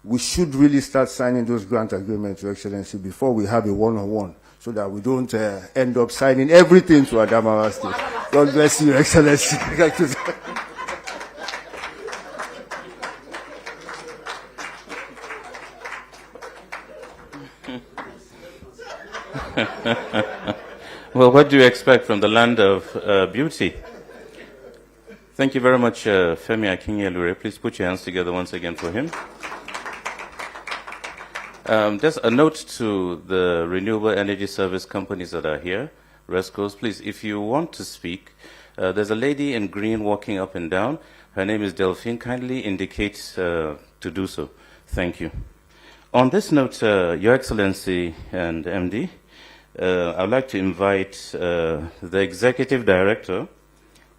We should really start signing those grant agreements, Your Excellency, before we have a one-on-one, so that we don't end up signing everything to Adamawa State. God bless you, Your Excellency. Well, what do you expect from the land of beauty? Thank you very much, Femi Akinyelure. Please put your hands together once again for him. Just a note to the renewable energy service companies that are here, RESCOs, please, if you want to speak, there's a lady in green walking up and down. Her name is Delphine. Kindly indicate to do so. Thank you. On this note, Your Excellency and MD, I'd like to invite the Executive Director,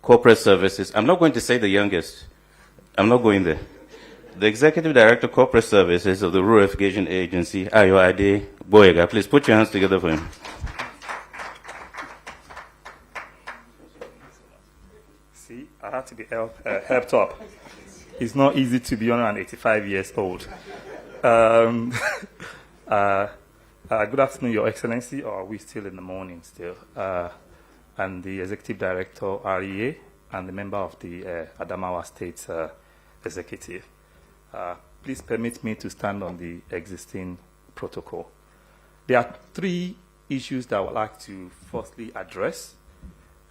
Corporate Services. I'm not going to say the youngest. I'm not going there. The Executive Director, Corporate Services of the Rural Electrification Agency, Ayo Ade Boyega. Please put your hands together for him. See, I had to be helped up. It's not easy to be 185 years old. Good afternoon, Your Excellency, or are we still in the morning still? And the Executive Director, REA, and the member of the Adamawa State Executive. Please permit me to stand on the existing protocol. There are 3 issues that I would like to firstly address.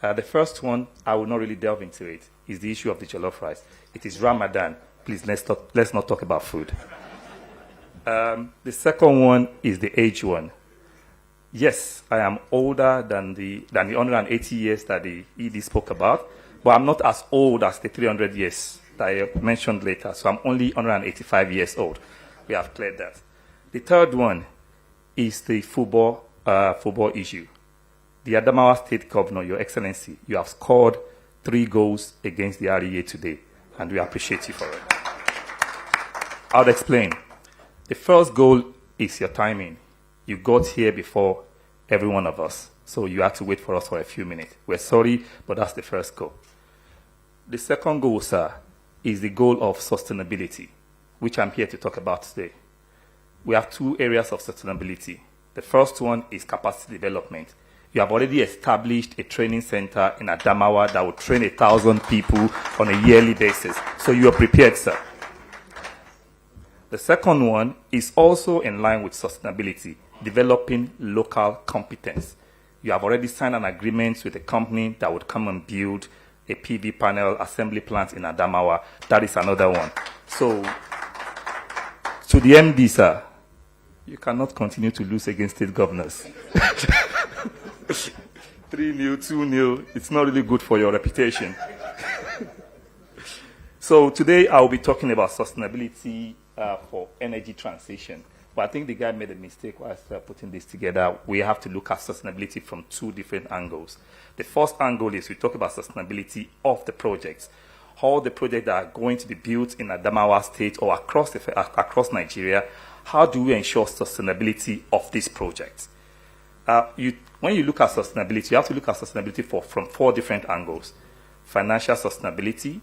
The first one, I will not really delve into it, is the issue of the jollof rice. It is Ramadan. Please, let's not talk about food. The second one is the age one. Yes, I am older than the 180 years that the ED spoke about, but I'm not as old as the 300 years that I mentioned later, so I'm only 185 years old. We have cleared that. The third one is the football issue. The Adamawa State Governor, Your Excellency, you have scored 3 goals against the REA today, and we appreciate you for it. I'll explain. The first goal is your timing. You got here before every one of us, so you had to wait for us for a few minutes. We're sorry, but that's the first goal. The second goal, sir, is the goal of sustainability, which I'm here to talk about today. We have 2 areas of sustainability. The first one is capacity development. You have already established a training center in Adamawa that will train 1,000 people on a yearly basis. So you are prepared, sir. The second one is also in line with sustainability, developing local competence. You have already signed an agreement with a company that would come and build a PV panel assembly plant in Adamawa. That is another one. So, to the MD, sir, you cannot continue to lose against state governors. 3-0, 2-0, it's not really good for your reputation. So today I'll be talking about sustainability for energy transition. But I think the guy made a mistake while putting this together. We have to look at sustainability from two different angles. The first angle is we talk about sustainability of the projects. All the projects that are going to be built in Adamawa State or across Nigeria, how do we ensure sustainability of these projects? When you look at sustainability, you have to look at sustainability from four different angles. Financial sustainability,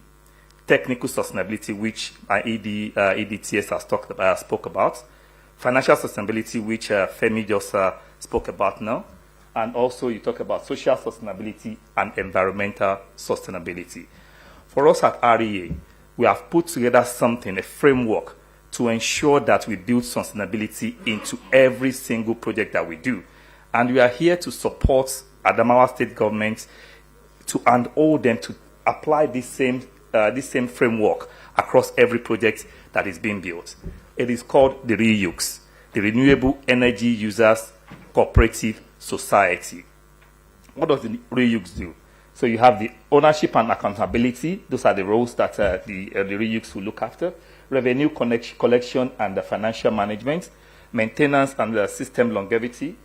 technical sustainability, which EDTS has spoke about, financial sustainability, which Femi just spoke about now, and also you talk about social sustainability and environmental sustainability. For us at REA, we have put together something, a framework, to ensure that we build sustainability into every single project that we do. And we are here to support Adamawa State government and all them to apply this same framework across every project that is being built. It is called the REUCS, the Renewable Energy Users Cooperative Society. What does the REUCS do? So you have the ownership and accountability. Those are the roles that the REUCS will look after. Revenue collection and the financial management, maintenance and the system longevity,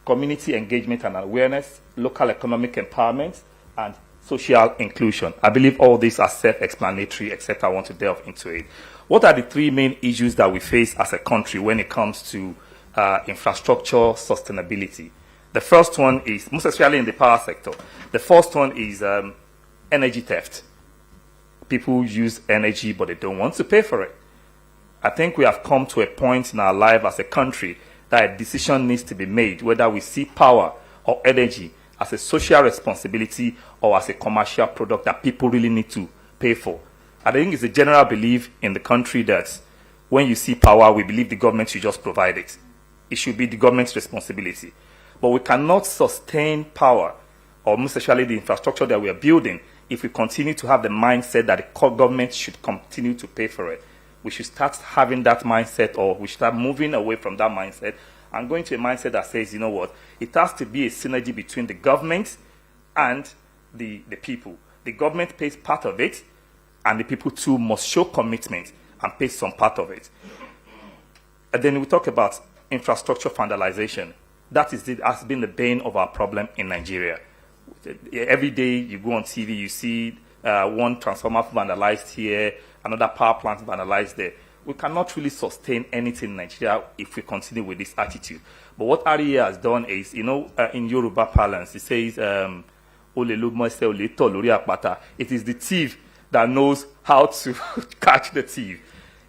community engagement and awareness, local economic empowerment, and social inclusion. I believe all these are self-explanatory, except I want to delve into it. What are the three main issues that we face as a country when it comes to infrastructure sustainability? The first one is, most especially in the power sector, the first one is energy theft. People use energy, but they don't want to pay for it. I think we have come to a point in our life as a country that a decision needs to be made, whether we see power or energy as a social responsibility or as a commercial product that people really need to pay for. I think it's a general belief in the country that when you see power, we believe the government should just provide it. It should be the government's responsibility. But we cannot sustain power, or most especially the infrastructure that we are building, if we continue to have the mindset that the government should continue to pay for it. We should start having that mindset, or we should start moving away from that mindset and going to a mindset that says, you know what, it has to be a synergy between the government and the people. The government pays part of it, and the people too must show commitment and pay some part of it. And then we talk about infrastructure vandalization. That has been the bane of our problem in Nigeria. Every day you go on TV, you see one transformer vandalized here, another power plant vandalized there. We cannot really sustain anything in Nigeria if we continue with this attitude. But what REA has done is, in Yoruba parlance, it says, it is the thief that knows how to catch the thief.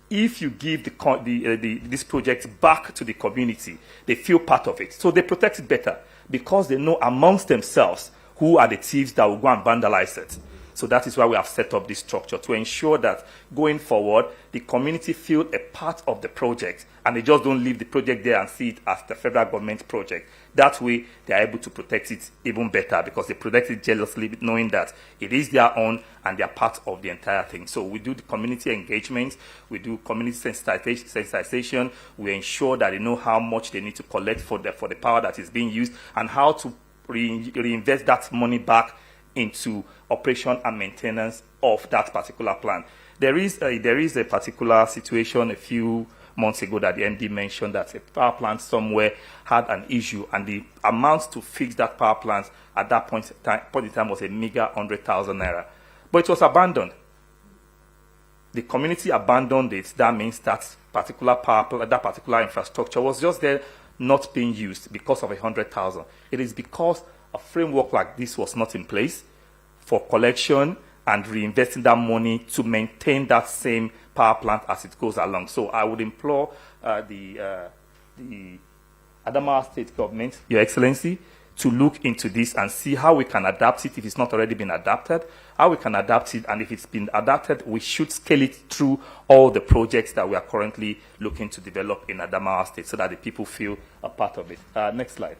If you give this project back to the community, they feel part of it. So they protect it better because they know amongst themselves who are the thieves that will go and vandalize it. So that is why we have set up this structure, to ensure that going forward, the community feel a part of the project and they just don't leave the project there and see it as the federal government project. That way, they are able to protect it even better because they protect it jealously, knowing that it is their own and they are part of the entire thing. So we do the community engagement, we do community sensitization, we ensure that they know how much they need to collect for the power that is being used and how to reinvest that money back into operation and maintenance of that particular plant. There is a particular situation a few months ago that the MD mentioned that a power plant somewhere had an issue, and the amount to fix that power plant at that point in time was a meager 100,000 naira. But it was abandoned. The community abandoned it. That means that particular power plant, that particular infrastructure was just there, not being used because of 100,000. It is because a framework like this was not in place for collection and reinvesting that money to maintain that same power plant as it goes along. So I would implore the Adamawa State government, Your Excellency, to look into this and see how we can adapt it if it's not already been adapted, how we can adapt it, and if it's been adapted, we should scale it through all the projects that we are currently looking to develop in Adamawa State so that the people feel a part of it. Next slide.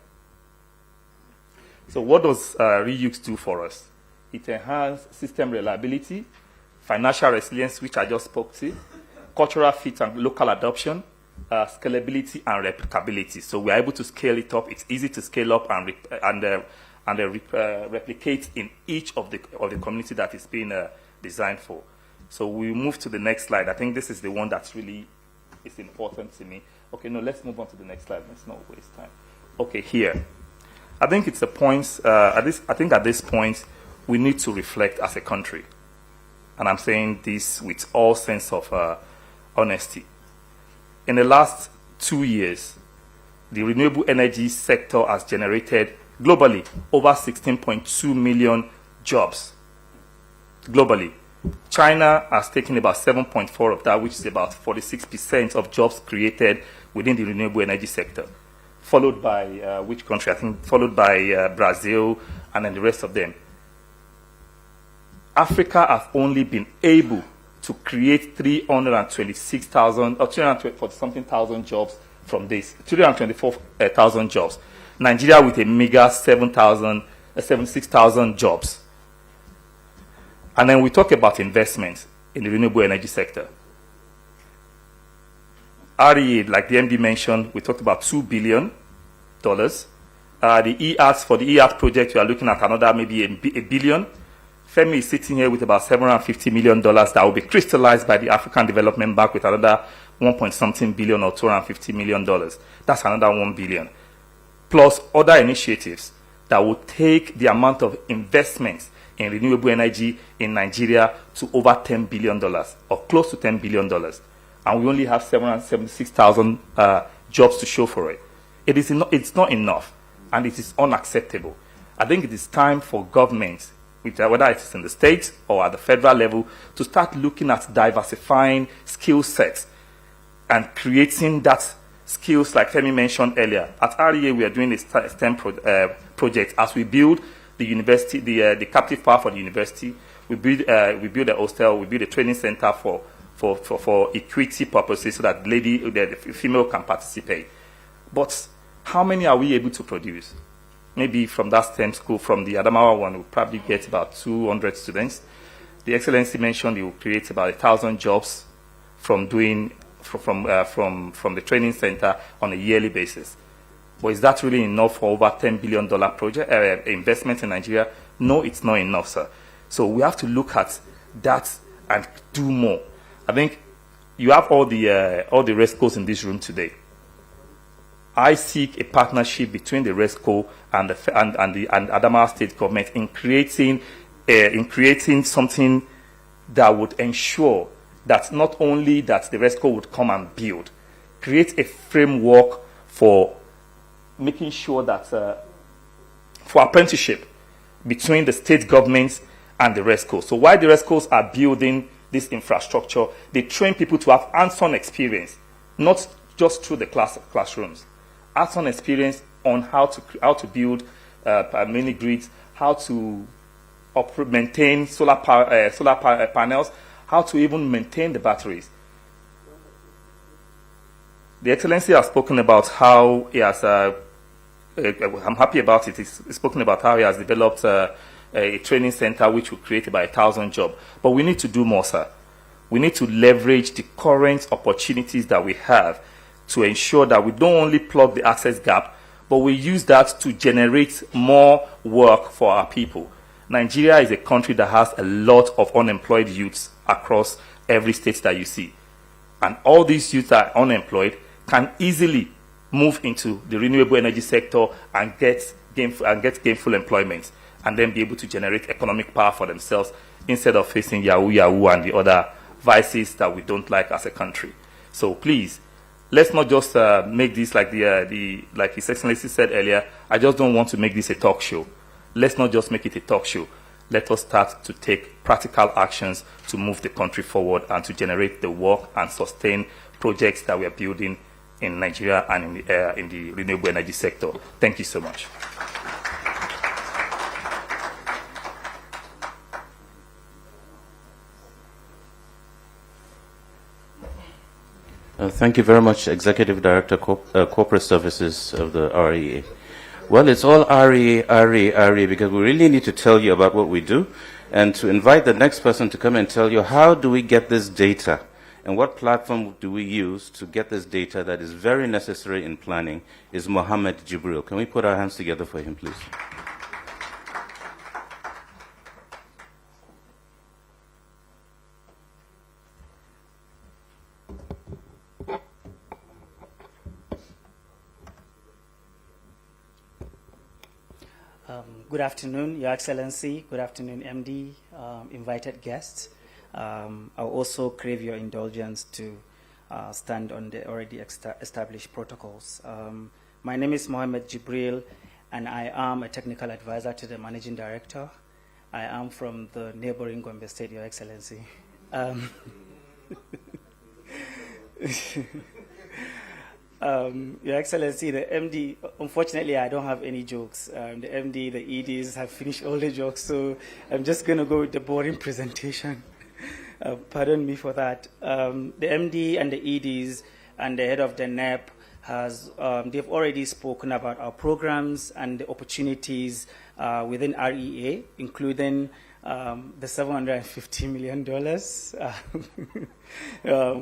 So what does reuse do for us? It enhances system reliability, financial resilience, which I just spoke to, cultural fit and local adoption, scalability and replicability. So we are able to scale it up. It's easy to scale up and replicate in each of the community that is being designed for. So we move to the next slide. I think this is the one that's really is important to me. Okay, no, let's move on to the next slide. Let's not waste time. Okay, here. I think it's a point. I think at this point we need to reflect as a country, and I'm saying this with all sense of honesty. In the last 2 years, the renewable energy sector has generated globally over 16.2 million jobs. Globally, China has taken about 7.4 of that, which is about 46% of jobs created within the renewable energy sector. Followed by which country? I think followed by Brazil and then the rest of them. Africa has only been able to create 326,000 or 340-something thousand jobs from this, 324,000 jobs. Nigeria with a meager 76,000 jobs. And then we talk about investment in the renewable energy sector. REA, like the MD mentioned, we talked about $2 billion. The EARTS, for the EARTS project, we are looking at another maybe a billion. Femi is sitting here with about $750 million that will be crystallized by the African Development Bank with another 1.something billion or $250 million. That's another 1 billion. Plus other initiatives that will take the amount of investments in renewable energy in Nigeria to over $10 billion or close to $10 billion. And we only have 776,000 jobs to show for it. It's not enough, and it is unacceptable. I think it is time for governments, whether it's in the state or at the federal level, to start looking at diversifying skill sets and creating that skills like Femi mentioned earlier. At REA, we are doing a STEM project as we build the university, the captive power for the university. We build a hostel, we build a training center for equity purposes so that the female can participate. But how many are we able to produce? Maybe from that STEM school, from the Adamawa one, we'll probably get about 200 students. The Excellency mentioned it will create about 1,000 jobs from the training center on a yearly basis. But is that really enough for over $10 billion project investment in Nigeria? No, it's not enough, sir. So we have to look at that and do more. I think you have all the RESCOs in this room today. I seek a partnership between the RESCO and the Adamawa State government in creating something that would ensure that not only that the RESCO would come and build, create a framework for making sure that for apprenticeship between the state governments and the RESCO. So while the RESCOs are building this infrastructure, they train people to have hands-on experience, not just through the classrooms. Hands-on experience on how to build mini grids, how to maintain solar panels, how to even maintain the batteries. The Excellency has spoken about how he has. I'm happy about it. He's spoken about how he has developed a training center which will create about 1,000 jobs. But we need to do more, sir. We need to leverage the current opportunities that we have to ensure that we don't only plug the access gap, but we use that to generate more work for our people. Nigeria is a country that has a lot of unemployed youths across every state that you see. And all these youths that are unemployed can easily move into the renewable energy sector and get gainful employment, and then be able to generate economic power for themselves instead of facing Yahoo and the other vices that we don't like as a country. So please, let's not just make this like like His Excellency said earlier. I just don't want to make this a talk show. Let's not just make it a talk show. Let us start to take practical actions to move the country forward and to generate the work and sustain projects that we are building in Nigeria and in the renewable energy sector. Thank you so much. Thank you very much, Executive Director, Corporate Services of the REA. Well, it's all REA, because we really need to tell you about what we do, and to invite the next person to come and tell you how do we get this data, and what platform do we use to get this data that is very necessary in planning, is Mohammed Jibril. Can we put our hands together for him, please? Good afternoon, Your Excellency. Good afternoon, MD, invited guests. I'll also crave your indulgence to stand on the already established protocols. My name is Mohammed Jibril, and I am a technical advisor to the Managing Director. I am from the neighboring Gombe State, Your Excellency. Your Excellency, the MD, unfortunately, I don't have any jokes. The MD, the EDs have finished all the jokes, so I'm just going to go with the boring presentation. Pardon me for that. The MD and the EDs and the head of the NEP they've already spoken about our programs and the opportunities within REA, including the $750 million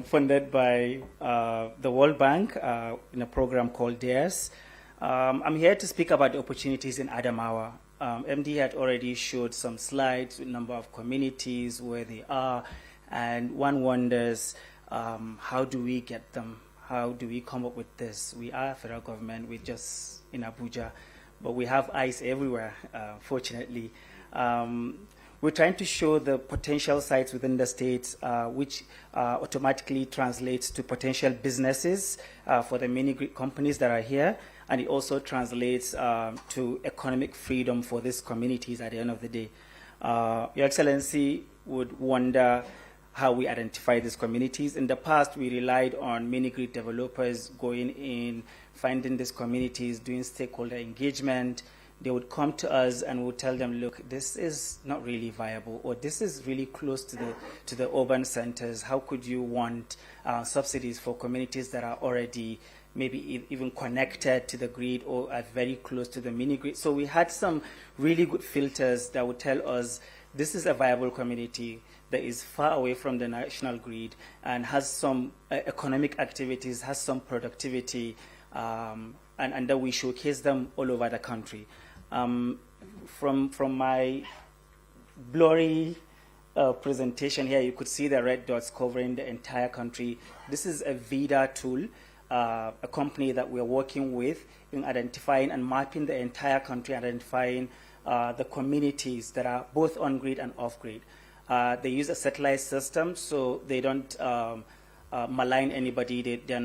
funded by the World Bank in a program called DARES. I'm here to speak about the opportunities in Adamawa. MD had already showed some slides with a number of communities, where they are, and one wonders, how do we get them? How do we come up with this? We are federal government, we're just in Abuja, but we have eyes everywhere, fortunately. We're trying to show the potential sites within the states, which automatically translates to potential businesses for the mini grid companies that are here, and it also translates to economic freedom for these communities at the end of the day. Your Excellency would wonder how we identify these communities. In the past, we relied on mini grid developers going in, finding these communities, doing stakeholder engagement. They would come to us and we'll tell them, look, this is not really viable, or this is really close to the urban centers. How could you want subsidies for communities that are already maybe even connected to the grid or are very close to the mini grid? So we had some really good filters that would tell us this is a viable community that is far away from the national grid and has some economic activities, has some productivity, and that we showcase them all over the country. From my blurry presentation here, you could see the red dots covering the entire country. This is a VIDA tool, a company that we're working with in identifying and mapping the entire country, identifying the communities that are both on-grid and off-grid. They use a satellite system, so they don't malign anybody. They're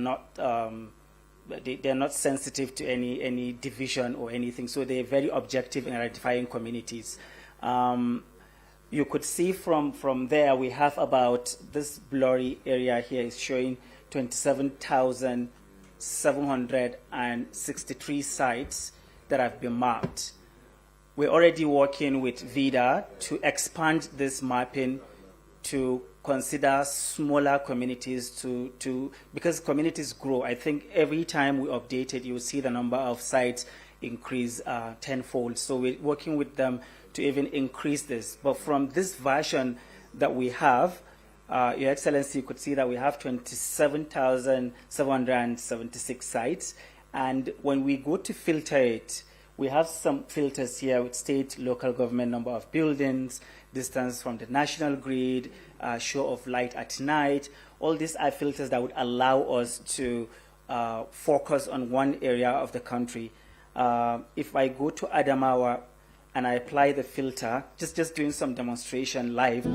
not sensitive to any division or anything, so they're very objective in identifying communities. You could see from there, we have about, this blurry area here is showing 27,763 sites that have been mapped. We're already working with VIDA to expand this mapping to consider smaller communities because communities grow. I think every time we update it, you'll see the number of sites increase tenfold. So we're working with them to even increase this. But from this version that we have, Your Excellency, you could see that we have 27,776 sites. And when we go to filter it, we have some filters here with state, local government, number of buildings, distance from the national grid, show of light at night. All these are filters that would allow us to focus on one area of the country. If I go to Adamawa and I apply the filter, just doing some demonstration live,